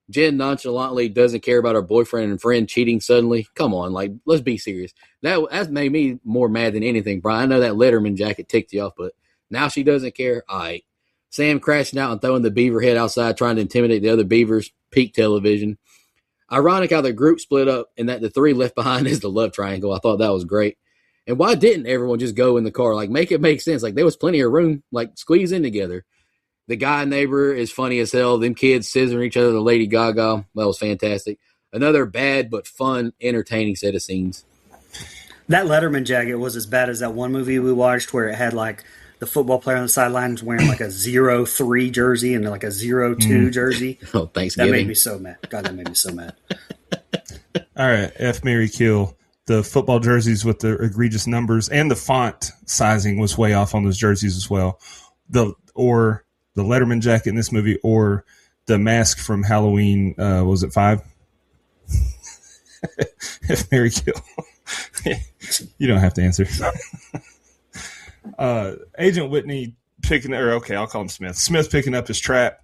Jen nonchalantly doesn't care about her boyfriend and friend cheating suddenly. Come on, like, let's be serious. That made me more mad than anything, Brian. I know that Letterman jacket ticked you off, but now she doesn't care. All right. Sam crashing out and throwing the beaver head outside, trying to intimidate the other beavers. Peak television. Ironic how the group split up and that the three left behind is the love triangle. I thought that was great. And why didn't everyone just go in the car? Like, make it make sense. Like, there was plenty of room. Like, squeeze in together. The guy neighbor is funny as hell. Them kids scissoring each other, the Lady Gaga. That was fantastic. Another bad but fun, entertaining set of scenes. That Letterman jacket was as bad as that one movie we watched where it had like the football player on the sidelines wearing like a 0-3 jersey and like a 0-2 jersey. Oh, Thanksgiving. That made me so mad. God, that made me so mad. All right, F, Mary, kill. The football jerseys with the egregious numbers and the font sizing was way off on those jerseys as well. Or the Letterman jacket in this movie, or the mask from Halloween. Was it 5? F, Mary, kill. You don't have to answer. Agent Whitney I'll call him Smith. Smith picking up his trap.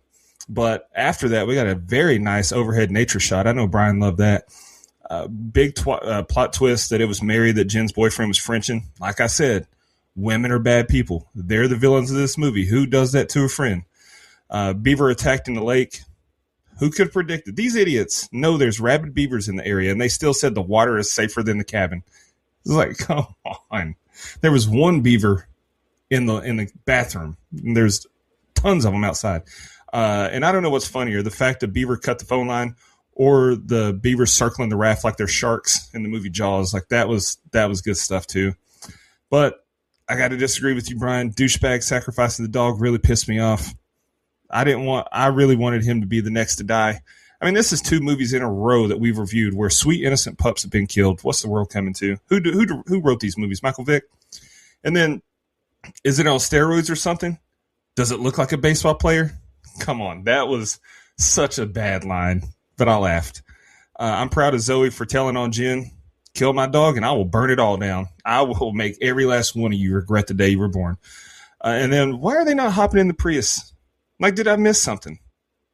But after that, we got a very nice overhead nature shot. I know Brian loved that. Big plot twist that it was Mary that Jen's boyfriend was Frenching. Like I said, women are bad people. They're the villains of this movie. Who does that to a friend? Beaver attacked in the lake. Who could have predicted? These idiots know there's rabid beavers in the area, and they still said the water is safer than the cabin. It's like, come on. There was one beaver in the bathroom, and there's tons of them outside. And I don't know what's funnier, the fact that beaver cut the phone line or the beavers circling the raft like they're sharks in the movie Jaws. Like that was good stuff too. But I got to disagree with you, Brian. Douchebag sacrificing the dog really pissed me off. I really wanted him to be the next to die. I mean, this is 2 movies in a row that we've reviewed where sweet innocent pups have been killed. What's the world coming to? Who wrote these movies? Michael Vick? And then, is it on steroids or something? Does it look like a baseball player? Come on, that was such a bad line, but I laughed. I'm proud of Zoe for telling on Jen, kill my dog and I will burn it all down. I will make every last one of you regret the day you were born. And then, why are they not hopping in the Prius? Like, did I miss something?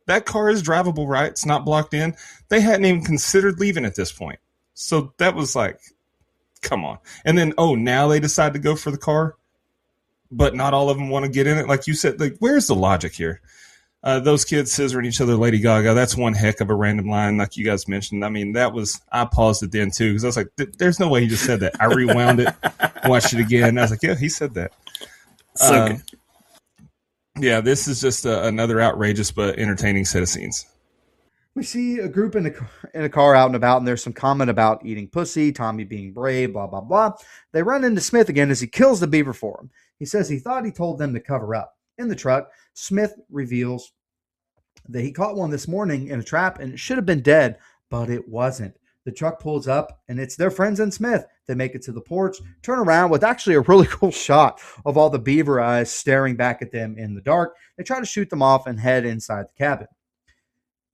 That car is drivable, right? It's not blocked in. They hadn't even considered leaving at this point. So that was like, come on. And then, now they decide to go for the car, but not all of them want to get in it. Like you said, like, where's the logic here? Those kids scissoring each other, Lady Gaga, that's one heck of a random line, like you guys mentioned. I mean, I paused it then too, because I was like, there's no way he just said that. I rewound it, watched it again. I was like, yeah, he said that. So good. Yeah, this is just another outrageous but entertaining set of scenes. We see a group in a car out and about, and there's some comment about eating pussy, Tommy being brave, blah, blah, blah. They run into Smith again as he kills the beaver for him. He says he thought he told them to cover up. In the truck, Smith reveals that he caught one this morning in a trap, and it should have been dead, but it wasn't. The truck pulls up, and it's their friends and Smith. They make it to the porch, turn around with actually a really cool shot of all the beaver eyes staring back at them in the dark. They try to shoot them off and head inside the cabin.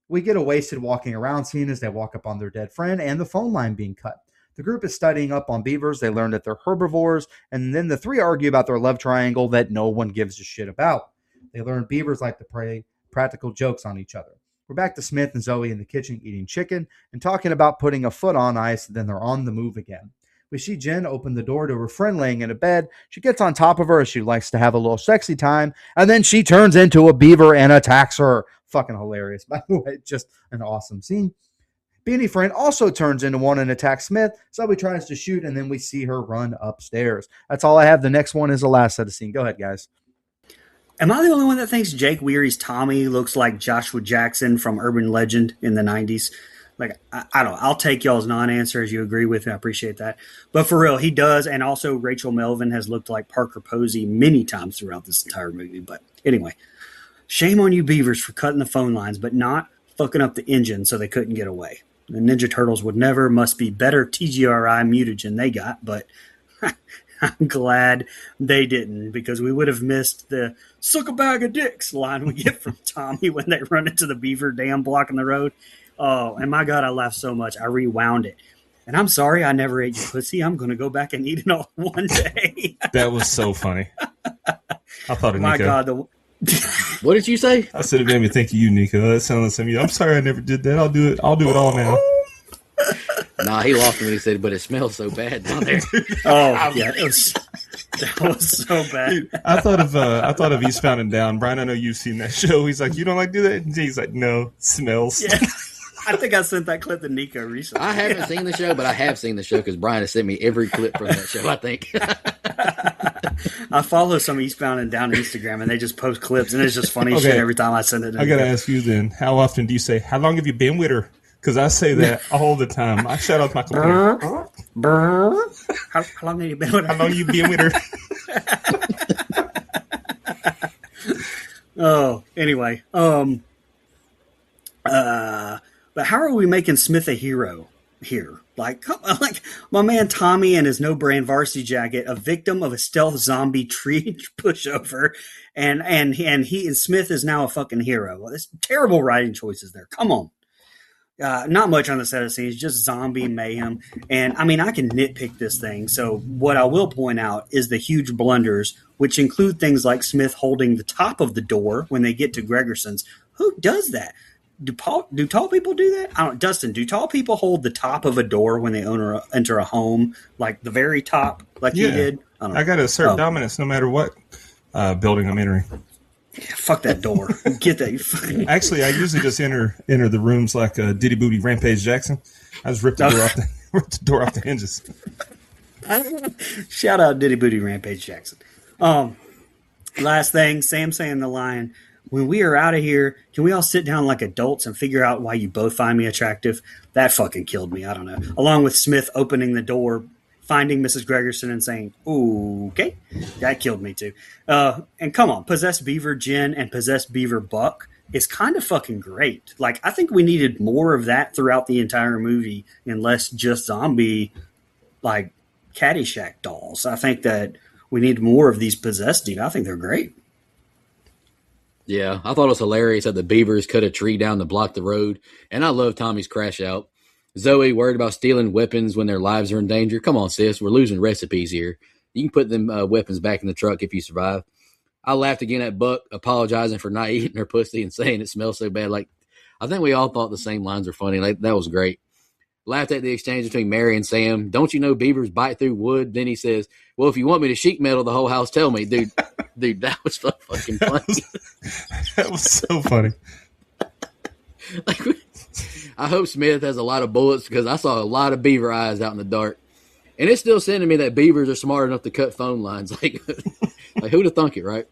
We get a wasted walking around scene as they walk up on their dead friend and the phone line being cut. The group is studying up on beavers. They learn that they're herbivores, and then the 3 argue about their love triangle that no one gives a shit about. They learn beavers like to play practical jokes on each other. We're back to Smith and Zoe in the kitchen eating chicken and talking about putting a foot on ice, then they're on the move again. We see Jen open the door to her friend laying in a bed. She gets on top of her as she likes to have a little sexy time, and then she turns into a beaver and attacks her. Fucking hilarious, by the way. Just an awesome scene. Beanie Friend also turns into one and attacks Smith. Zoe tries to shoot, and then we see her run upstairs. That's all I have. The next one is the last set of scene. Go ahead, guys. Am I the only one that thinks Jake Weary's Tommy looks like Joshua Jackson from Urban Legend in the 90s? Like, I don't know. I'll take y'all's non-answer as you agree with me. I appreciate that. But for real, he does. And also Rachel Melvin has looked like Parker Posey many times throughout this entire movie. But anyway, shame on you Beavers for cutting the phone lines, but not fucking up the engine so they couldn't get away. The Ninja Turtles would never. Must be better TGRI mutagen they got, but I'm glad they didn't, because we would have missed the "suck a bag of dicks" line we get from Tommy when they run into the beaver dam blocking the road. Oh, and my God, I laughed so much. I rewound it. And I'm sorry I never ate your pussy. I'm going to go back and eat it all one day. That was so funny. I thought of My Nico. God. What did you say? I said it made me think of you, Nico. That sounded like I'm sorry I never did that. I'll do it. I'll do it all now. Nah, he lost me when he said, but it smells so bad down there. Oh, yeah. That was so bad. Dude, I thought of Eastbound and Down. Brian, I know you've seen that show. He's like, you don't like to do that? And he's like, no, smells. Yeah. I think I sent that clip to Nico recently. I haven't seen the show, but I have seen the show because Brian has sent me every clip from that show, I think. I follow some Eastbound and Down Instagram, and they just post clips, and it's just funny shit every time I send it to I got to Nico. ask you then, how often do you say, how long have you been with her? Because I say that all the time. I shout out my complaint. How long have you been with her? How long you been with her? Oh, anyway. But how are we making Smith a hero here? Like my man Tommy and his no-brand varsity jacket, a victim of a stealth zombie tree pushover, and Smith is now a fucking hero. Well, there's terrible writing choices there. Come on. Not much on the set of scenes, just zombie mayhem. And I mean, I can nitpick this thing. So what I will point out is the huge blunders, which include things like Smith holding the top of the door when they get to Gregerson's. Who does that? Do tall people do that? I don't. Dustin, do tall people hold the top of a door when they enter a home, like the very top, like you did? I got to assert dominance no matter what building I'm entering. Yeah, fuck that door. Get that. Actually, I usually just enter the rooms like Diddy Booty Rampage Jackson. I just rip the door off the hinges. Shout out Diddy Booty Rampage Jackson. Last thing, Sam saying the line, when we are out of here, can we all sit down like adults and figure out why you both find me attractive? That fucking killed me. I don't know. Along with Smith opening the door, finding Mrs. Gregerson and saying, okay, that killed me too. And come on, Possessed Beaver Jen and Possessed Beaver Buck is kind of fucking great. Like, I think we needed more of that throughout the entire movie and less just zombie, like, Caddyshack dolls. I think that we need more of these possessed dude. I think they're great. Yeah, I thought it was hilarious that the beavers cut a tree down to block the road, and I love Tommy's crash out. Zoe worried about stealing weapons when their lives are in danger. Come on, sis, we're losing recipes here. You can put them weapons back in the truck if you survive. I laughed again at Buck apologizing for not eating her pussy and saying it smells so bad. Like, I think we all thought the same lines were funny. Like, that was great. Laughed at the exchange between Mary and Sam. Don't you know beavers bite through wood? Then he says, well, if you want me to sheet metal the whole house, tell me. Dude, that was so fucking funny. That was so funny. Like, I hope Smith has a lot of bullets because I saw a lot of beaver eyes out in the dark. And it's still sending me that beavers are smart enough to cut phone lines. Like who'd have thunk it, right?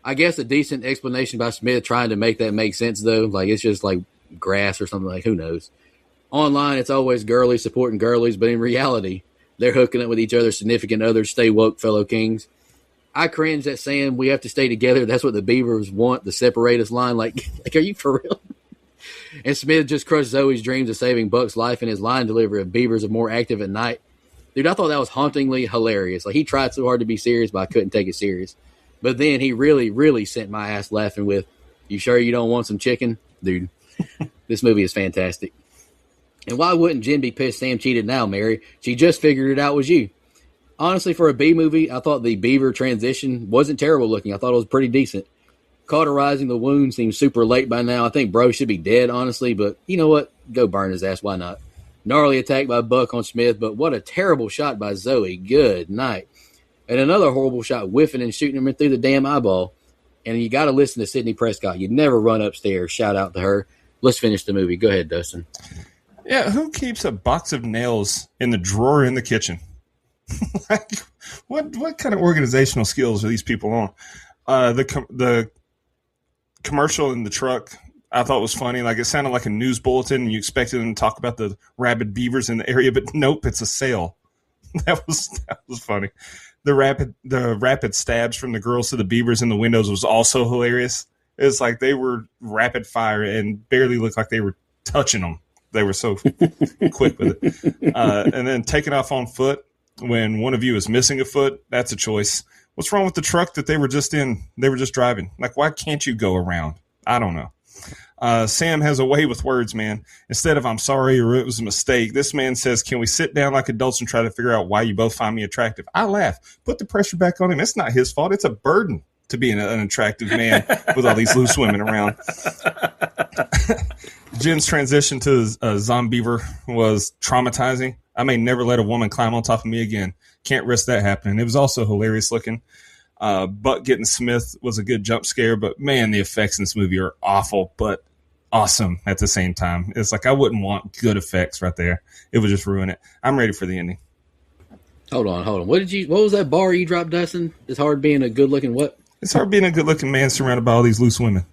I guess a decent explanation by Smith trying to make that make sense, though. Like, it's just like grass or something. Like, who knows? Online, it's always girlies supporting girlies, but in reality, they're hooking up with each other's significant others. Stay woke, fellow kings. I cringe at saying we have to stay together. That's what the beavers want, the separate us line. Like, are you for real? And Smith just crushed Zoe's dreams of saving Buck's life in his line delivery of beavers are more active at night. Dude, I thought that was hauntingly hilarious. Like, he tried so hard to be serious, but I couldn't take it serious. But then he really, really sent my ass laughing with, you sure you don't want some chicken? Dude, this movie is fantastic. And why wouldn't Jen be pissed Sam cheated now, Mary? She just figured it out was you. Honestly, for a B movie, I thought the beaver transition wasn't terrible looking. I thought it was pretty decent. Cauterizing the wound seems super late by now. I think bro should be dead, honestly, but you know what? Go burn his ass. Why not? Gnarly attack by Buck on Smith, but what a terrible shot by Zoe. Good night. And another horrible shot, whiffing and shooting him through the damn eyeball. And you got to listen to Sidney Prescott. You'd never run upstairs. Shout out to her. Let's finish the movie. Go ahead, Dustin. Yeah, who keeps a box of nails in the drawer in the kitchen? Like, what kind of organizational skills are these people on? The commercial in the truck I thought was funny. Like, it sounded like a news bulletin, and you expected them to talk about the rabid beavers in the area, but nope, it's a sale. That was funny. The rapid stabs from the girls to the beavers in the windows was also hilarious. It's like they were rapid fire and barely looked like they were touching them. They were so quick with it. And then taking off on foot when one of you is missing a foot, that's a choice. What's wrong with the truck that they were just in? They were just driving. Like, why can't you go around? I don't know. Sam has a way with words, man. Instead of "I'm sorry" or "it was a mistake," this man says, "Can we sit down like adults and try to figure out why you both find me attractive?" I laugh. Put the pressure back on him. It's not his fault. It's a burden to be an attractive man with all these loose women around. Jen's transition to Zombeaver was traumatizing. I may never let a woman climb on top of me again. Can't risk that happening. It was also hilarious looking. Buck getting Smith was a good jump scare, but man, the effects in this movie are awful, but awesome at the same time. It's like I wouldn't want good effects right there. It would just ruin it. I'm ready for the ending. Hold on. What was that bar you dropped, Dustin? It's hard being a good looking what? It's hard being a good looking man surrounded by all these loose women.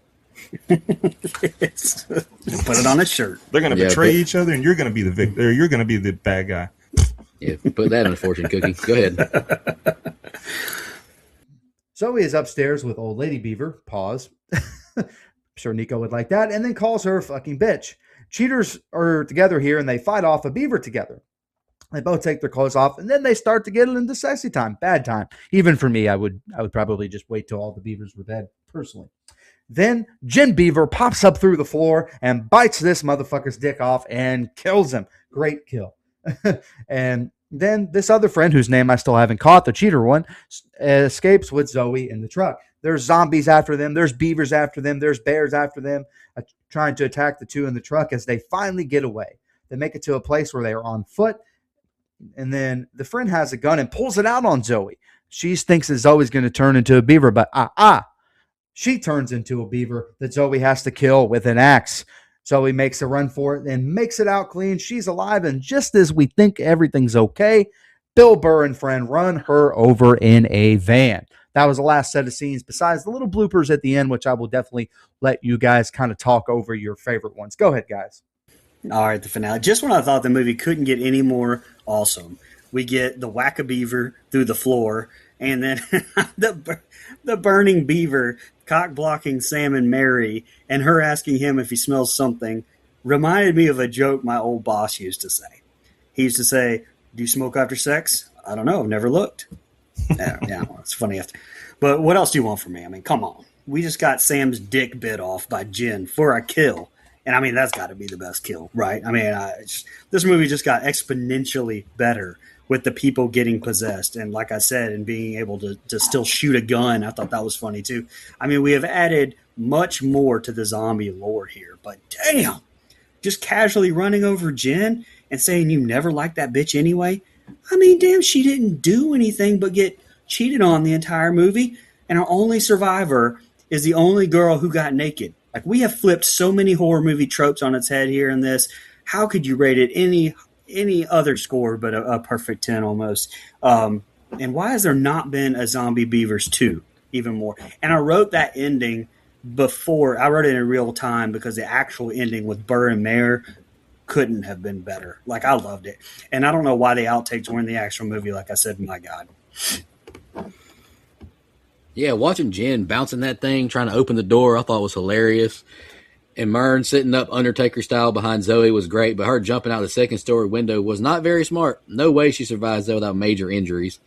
Put it on a shirt. They're going to betray each other, and you're going to be the victor. You're going to be the bad guy. Yeah, put that in a fortune cookie. Go ahead. Zoe is upstairs with old lady beaver. Pause. I'm sure Nico would like that. And then calls her a fucking bitch. Cheaters are together here, and they fight off a beaver together. They both take their clothes off, and then they start to get into sexy time. Bad time. Even for me, I would probably just wait till all the beavers were dead, personally. Then Jen Beaver pops up through the floor and bites this motherfucker's dick off and kills him. Great kill. And then this other friend, whose name I still haven't caught, the cheater one, escapes with Zoe in the truck. There's zombies after them. There's beavers after them. There's bears after them, trying to attack the two in the truck as they finally get away. They make it to a place where they are on foot. And then the friend has a gun and pulls it out on Zoe. She thinks that Zoe's going to turn into a beaver, but she turns into a beaver that Zoe has to kill with an axe. Zoe makes a run for it and makes it out clean. She's alive, and just as we think everything's okay, Bill Burr and friend run her over in a van. That was the last set of scenes, besides the little bloopers at the end, which I will definitely let you guys kind of talk over your favorite ones. Go ahead, guys. All right, the finale. Just when I thought the movie couldn't get any more awesome, we get the whack-a-beaver through the floor, and then the burning beaver cock-blocking Sam and Mary, and her asking him if he smells something, reminded me of a joke my old boss used to say. He used to say, "Do you smoke after sex?" "I don't know. I've never looked." Yeah, well, it's funny. But what else do you want from me? I mean, come on. We just got Sam's dick bit off by Jen for a kill. And I mean, that's got to be the best kill, right? I mean, this movie just got exponentially better with the people getting possessed. And like I said, and being able to still shoot a gun, I thought that was funny too. I mean, we have added much more to the zombie lore here, but damn, just casually running over Jen and saying you never liked that bitch anyway. I mean, damn, she didn't do anything but get cheated on the entire movie. And our only survivor is the only girl who got naked. Like, we have flipped so many horror movie tropes on its head here in this. How could you rate it any other score but a perfect 10 almost? And why has there not been a Zombie Beavers 2 even more? And I wrote that ending before. I wrote it in real time because the actual ending with Burr and Mayer couldn't have been better. Like, I loved it. And I don't know why the outtakes were in the actual movie. Like I said, my God. Yeah, watching Jen bouncing that thing, trying to open the door, I thought was hilarious. And Myrn sitting up Undertaker style behind Zoe was great, but her jumping out the second story window was not very smart. No way she survives that without major injuries.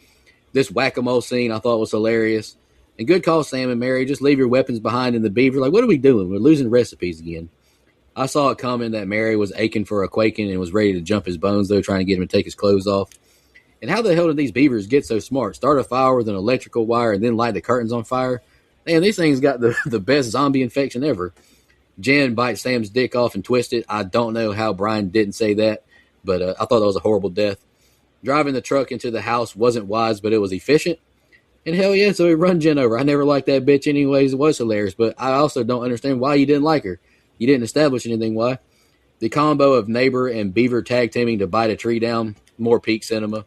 This whack-a-mole scene I thought was hilarious. And good call, Sam and Mary. Just leave your weapons behind in the beaver. Like, what are we doing? We're losing recipes again. I saw it coming that Mary was aching for a quaking and was ready to jump his bones, though, trying to get him to take his clothes off. And how the hell did these beavers get so smart? Start a fire with an electrical wire and then light the curtains on fire? Man, these things got the best zombie infection ever. Jen bites Sam's dick off and twists it. I don't know how Brian didn't say that. but I thought that was a horrible death. Driving the truck into the house wasn't wise, but it was efficient. And hell yeah, so he run Jen over. I never liked that bitch anyways. It was hilarious, but I also don't understand why you didn't like her. You didn't establish anything why. The combo of Neighbor and Beaver tag teaming to bite a tree down, more peak cinema.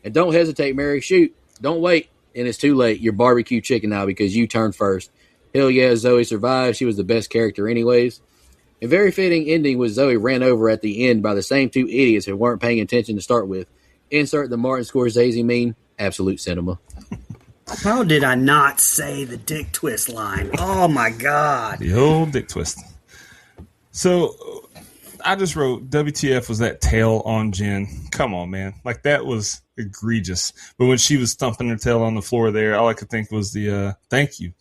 And don't hesitate, Mary. Shoot. Don't wait. And it's too late. You're barbecue chicken now because you turned first. Hell yeah, Zoe survived. She was the best character anyways. A very fitting ending was Zoe ran over at the end by the same two idiots who weren't paying attention to start with. Insert the Martin Scorsese meme. Absolute cinema. How did I not say the dick twist line? Oh my God. The old dick twist. So I just wrote, WTF was that tail on Jen. Come on, man. Like, that was egregious. But when she was thumping her tail on the floor there, all I could think was the thank you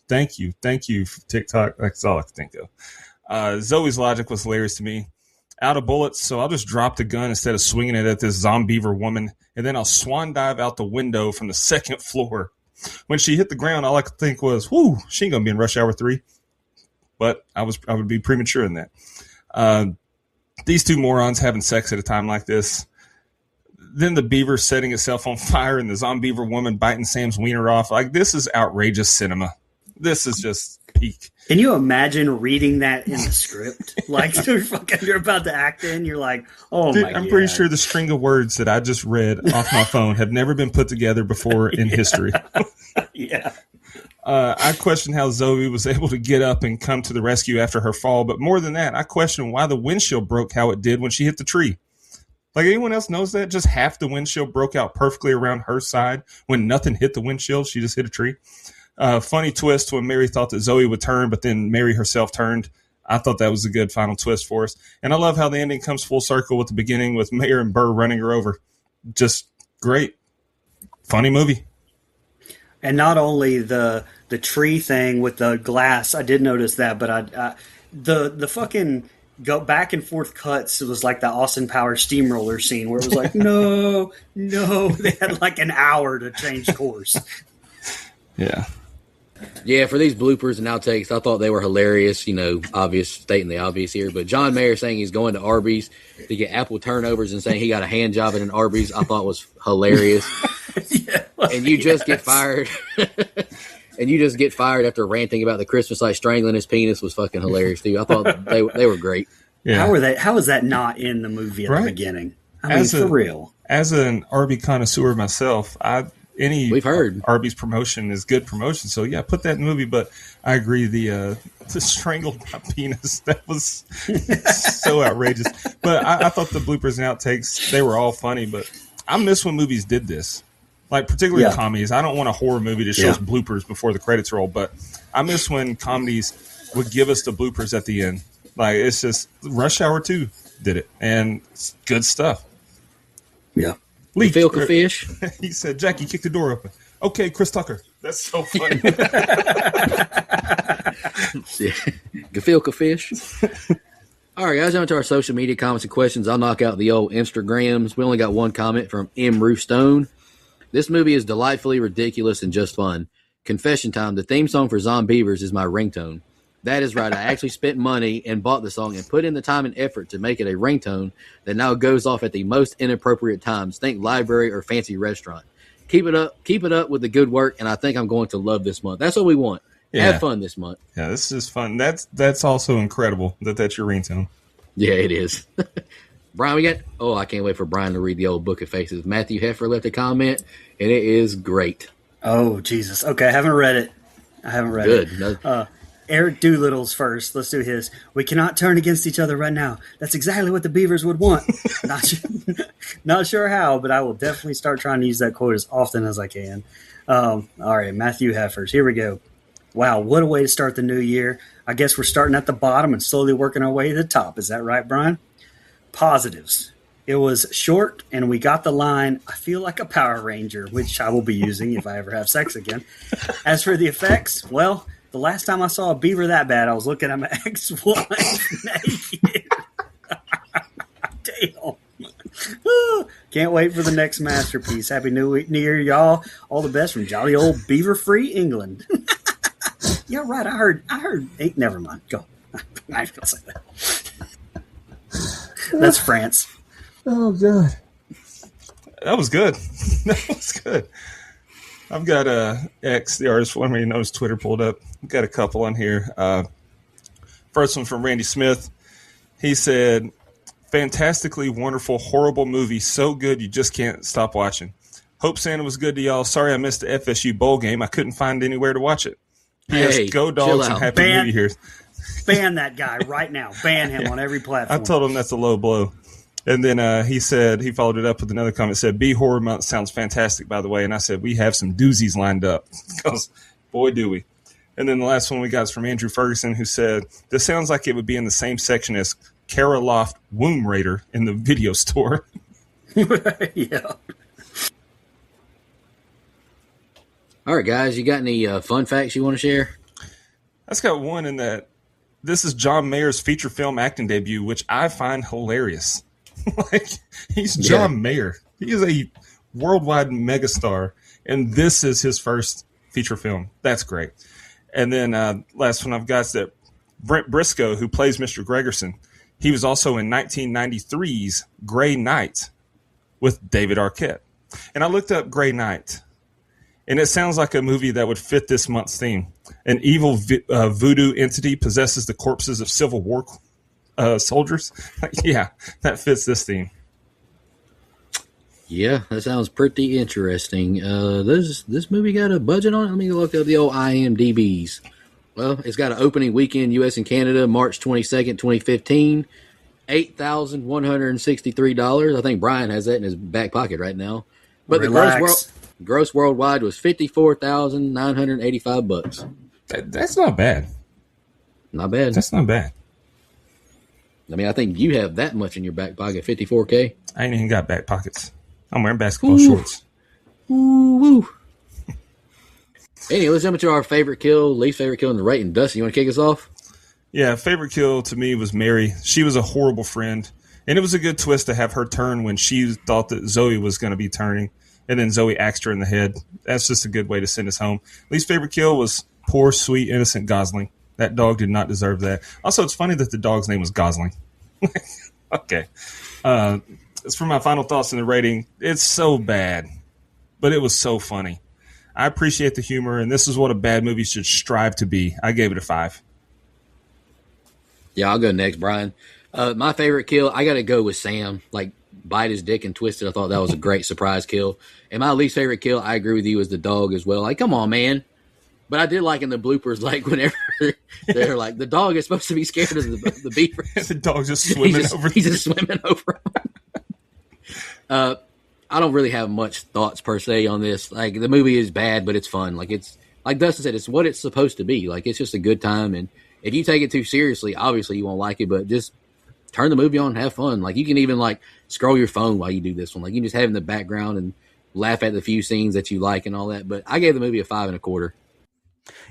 for TikTok. That's all I could think of. Zoe's logic was hilarious to me. Out of bullets, so I'll just drop the gun instead of swinging it at this Zombeaver woman, and then I'll swan dive out the window from the second floor. When she hit the ground, all I could think was, whoo, she ain't going to be in Rush Hour 3. But I would be premature in that. These two morons having sex at a time like this. Then the beaver setting itself on fire and the Zombeaver woman biting Sam's wiener off. Like, this is outrageous cinema. This is just peak. Can you imagine reading that in the script? Like, you're about to act in, you're like, oh, dude, my God. I'm pretty sure the string of words that I just read off my phone have never been put together before in history. Yeah. I question how Zoe was able to get up and come to the rescue after her fall. But more than that, I question why the windshield broke how it did when she hit the tree. Like, anyone else knows that? Just half the windshield broke out perfectly around her side when nothing hit the windshield. She just hit a tree. Funny twist when Mary thought that Zoe would turn, but then Mary herself turned. I thought that was a good final twist for us. And I love how the ending comes full circle with the beginning with Mayor and Burr running her over. Just great. Funny movie. And not only the tree thing with the glass, I did notice that, but the fucking go back and forth cuts, it was like the Austin Powers steamroller scene where it was like, no, they had like an hour to change course. Yeah. Yeah, for these bloopers and outtakes, I thought they were hilarious. You know, obvious, stating the obvious here. But John Mayer saying he's going to Arby's to get apple turnovers and saying he got a hand job at an Arby's, I thought was hilarious. And you just get fired. And you just get fired after ranting about the Christmas light strangling his penis was fucking hilarious too. I thought they were great. Yeah. How is that not in the movie at the beginning? I mean, for real. As an Arby connoisseur myself, we've heard Arby's promotion is good promotion. So yeah, put that in the movie. But I agree, the strangled my penis, that was so outrageous. But I thought the bloopers and outtakes, they were all funny. But I miss when movies did this. Like, particularly comedies. I don't want a horror movie that shows bloopers before the credits roll, but I miss when comedies would give us the bloopers at the end. Like, it's just Rush Hour 2 did it, and it's good stuff. Yeah. Leech, fish. He said, Jackie, kick the door open. Okay, Chris Tucker. That's so funny. Gefilte fish. All right, guys, on to our social media comments and questions. I'll knock out the old Instagrams. We only got one comment from M. Roofstone. This movie is delightfully ridiculous and just fun. Confession time, the theme song for Zombeavers is my ringtone. That is right. I actually spent money and bought the song and put in the time and effort to make it a ringtone that now goes off at the most inappropriate times. Think library or fancy restaurant. Keep it up with the good work, and I think I'm going to love this month. That's what we want. Yeah. Have fun this month. Yeah, this is fun. That's also incredible that's your ringtone. Yeah, it is. Brian, I can't wait for Brian to read the old Book of Faces. Matthew Heffer left a comment, and it is great. Oh, Jesus. Okay, I haven't read it. Good. Eric Doolittle's first. Let's do his. We cannot turn against each other right now. That's exactly what the Beavers would want. Not sure how, but I will definitely start trying to use that quote as often as I can. All right, Matthew Heffers. Here we go. Wow, what a way to start the new year. I guess we're starting at the bottom and slowly working our way to the top. Is that right, Brian? Positives. It was short, and we got the line, I feel like a Power Ranger, which I will be using if I ever have sex again. As for the effects, well, the last time I saw a beaver that bad, I was looking at my ex-wife naked. Damn. Can't wait for the next masterpiece. Happy New Year, y'all. All the best from jolly old beaver-free England. Yeah, right. I heard. Hey, never mind. Go. I ain't gonna say that. That's France. Oh God, that was good. That was good. I've got X, the artist. Let me know his Twitter pulled up. I've got a couple on here. First one from Randy Smith. He said, "Fantastically wonderful, horrible movie. So good you just can't stop watching. Hope Santa was good to y'all. Sorry I missed the FSU bowl game. I couldn't find anywhere to watch it. P.S. Hey, Go chill Dogs and out. Happy New Year." Ban that guy right now. Ban him on every I platform. told him that's a low blow. And then he said, he followed it up with another comment, said, "B Horror Month sounds fantastic, by the way." And I said, we have some doozies lined up, because boy, do we. And then the last one we got is from Andrew Ferguson, who said, "This sounds like it would be in the same section as Kara Loft Womb Raider in the video store." Yeah. All right, guys, you got any fun facts you want to share? That's got one in that this is John Mayer's feature film acting debut, which I find hilarious. Like, he's John Mayer. He is a worldwide megastar, and this is his first feature film. That's great. And then last one I've got is that Brent Briscoe, who plays Mr. Gregerson, he was also in 1993's Grey Knight with David Arquette. And I looked up Grey Knight, and it sounds like a movie that would fit this month's theme. An evil voodoo entity possesses the corpses of Civil War soldiers. Yeah, that fits this theme. Yeah, that sounds pretty interesting. This movie got a budget on it? Let me look up the old IMDb's. Well, it's got an opening weekend, U.S. and Canada, March 22nd, 2015. $8,163. I think Brian has that in his back pocket right now. But Relax. the gross worldwide was $54,985. That's not bad. Not bad. That's not bad. I mean, I think you have that much in your back pocket, $54K. I ain't even got back pockets. I'm wearing basketball shorts. Ooh, woo. Anyway, let's jump into our favorite kill, least favorite kill, and the rating. Dustin, you want to kick us off? Yeah, favorite kill to me was Mary. She was a horrible friend, and it was a good twist to have her turn when she thought that Zoe was going to be turning, and then Zoe axed her in the head. That's just a good way to send us home. Least favorite kill was poor, sweet, innocent Gosling. That dog did not deserve that. Also, it's funny that the dog's name was Gosling. Okay. As for my final thoughts on the rating, it's so bad, but it was so funny. I appreciate the humor, and this is what a bad movie should strive to be. I gave it a 5. Yeah, I'll go next, Brian. My favorite kill, I got to go with Sam. Like, bite his dick and twist it. I thought that was a great surprise kill. And my least favorite kill, I agree with you, is the dog as well. Like, come on, man. But I did like in the bloopers, like, whenever they're like, the dog is supposed to be scared of the beavers. The dog's just swimming over. He's just swimming over. I don't really have much thoughts per se on this. Like, the movie is bad, but it's fun. Like, it's like Dustin said, it's what it's supposed to be. Like, it's just a good time. And if you take it too seriously, obviously you won't like it. But just turn the movie on and have fun. Like, you can even like scroll your phone while you do this one. Like, you can just have it in the background and laugh at the few scenes that you like and all that. But I gave the movie a 5.25.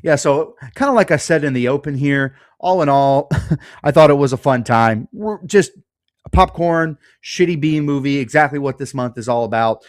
Yeah, so kind of like I said in the open here, all in all, I thought it was a fun time. We're just a popcorn, shitty B movie, exactly what this month is all about.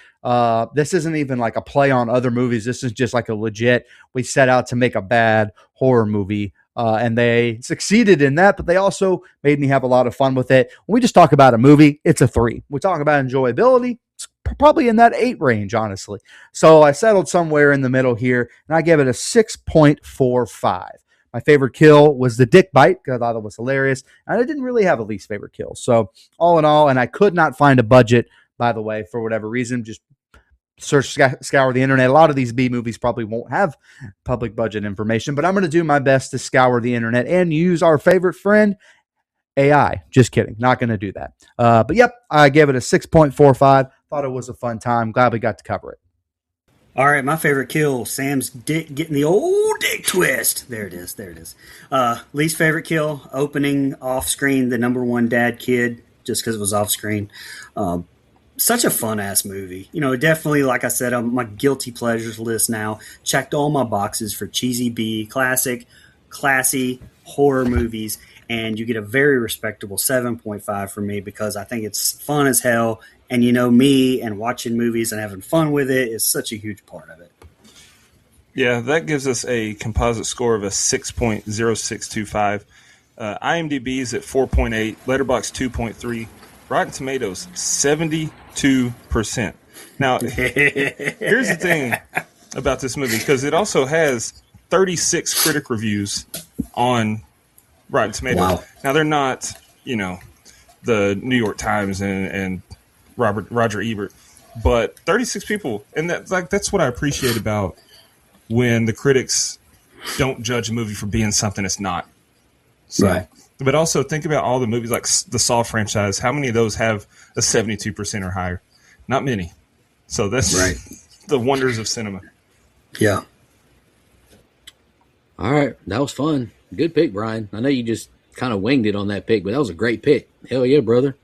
This isn't even like a play on other movies. This is just like a legit, we set out to make a bad horror movie. And they succeeded in that, but they also made me have a lot of fun with it. When we just talk about a movie, it's a 3. We talk about enjoyability, it's probably in that 8 range, honestly. So I settled somewhere in the middle here, and I gave it a 6.45. My favorite kill was the dick bite, because I thought it was hilarious, and I didn't really have a least favorite kill. So all in all, and I could not find a budget, by the way, for whatever reason, just scour the internet. A lot of these B movies probably won't have public budget information, but I'm going to do my best to scour the internet and use our favorite friend, AI. Just kidding. Not going to do that. But yep, I gave it a 6.45. Thought it was a fun time. Glad we got to cover it. All right, my favorite kill, Sam's dick getting the old dick twist. There it is. There it is. Least favorite kill, opening off screen, the number one dad kid, just because it was off screen. Such a fun ass movie. You know, definitely, like I said, on my guilty pleasures list now. Checked all my boxes for cheesy B, classic, classy horror movies, and you get a very respectable 7.5 from me because I think it's fun as hell. And you know, me and watching movies and having fun with it is such a huge part of it. Yeah, that gives us a composite score of a 6.0625. IMDb is at 4.8, Letterboxd 2.3, Rotten Tomatoes, 72%. Now, here's the thing about this movie, because it also has 36 critic reviews on Rotten Tomatoes. Wow. Now, they're not, the New York Times and Roger Ebert, but 36 people. And that's what I appreciate about when the critics don't judge a movie for being something it's not. So, Right. But also think about all the movies like the Saw franchise. How many of those have a 72% or higher? Not many. So that's right. The wonders of cinema. Yeah. All right. That was fun. Good pick, Brian. I know you just kind of winged it on that pick, but that was a great pick. Hell yeah, brother.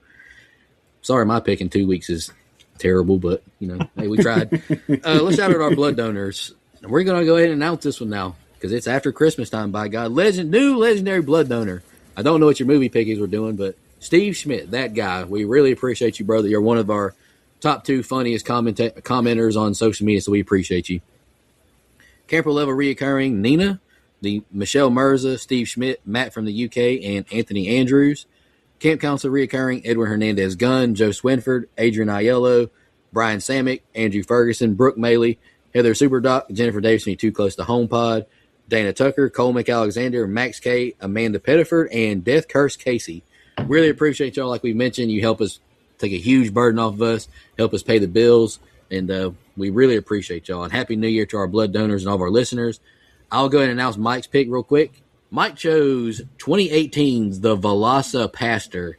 Sorry, my pick in 2 weeks is terrible, but, hey, we tried. Let's shout out our blood donors. We're going to go ahead and announce this one now because it's after Christmas time, by God. New legendary blood donor. I don't know what your movie pickies were doing, but Steve Schmidt, that guy, we really appreciate you, brother. You're one of our top 2 funniest commenters on social media, so we appreciate you. Camper level reoccurring, Nina, the Michelle Mirza, Steve Schmidt, Matt from the UK, and Anthony Andrews. Camp Council reoccurring, Edwin Hernandez Gunn, Joe Swinford, Adrian Aiello, Brian Samick, Andrew Ferguson, Brooke Maley, Heather Superdoc, Jennifer Davison, Too Close to Home Pod, Dana Tucker, Cole McAlexander, Max K, Amanda Pettiford, and Death Curse Casey. Really appreciate y'all. Like we mentioned, you help us take a huge burden off of us, help us pay the bills, and we really appreciate y'all. And Happy New Year to our blood donors and all of our listeners. I'll go ahead and announce Mike's pick real quick. Mike chose 2018's The Velasa Pastor,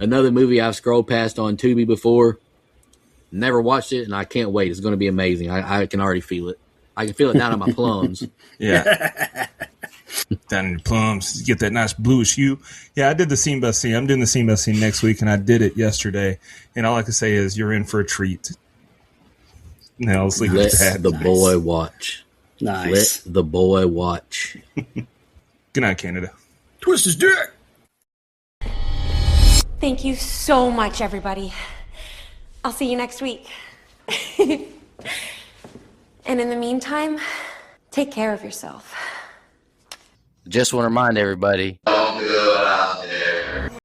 another movie I've scrolled past on Tubi before. Never watched it, and I can't wait. It's going to be amazing. I can already feel it. I can feel it down in my plums. Yeah. Down in your plums. Get that nice bluish hue. Yeah, I did the scene by scene. I'm doing the scene by scene next week, and I did it yesterday. And all I can say is you're in for a treat. Now, let's leave it at that. Let the boy watch. Nice. Let the boy watch. Good night, Canada. Twist his dick. Thank you so much, everybody. I'll see you next week. And in the meantime, take care of yourself. Just want to remind everybody,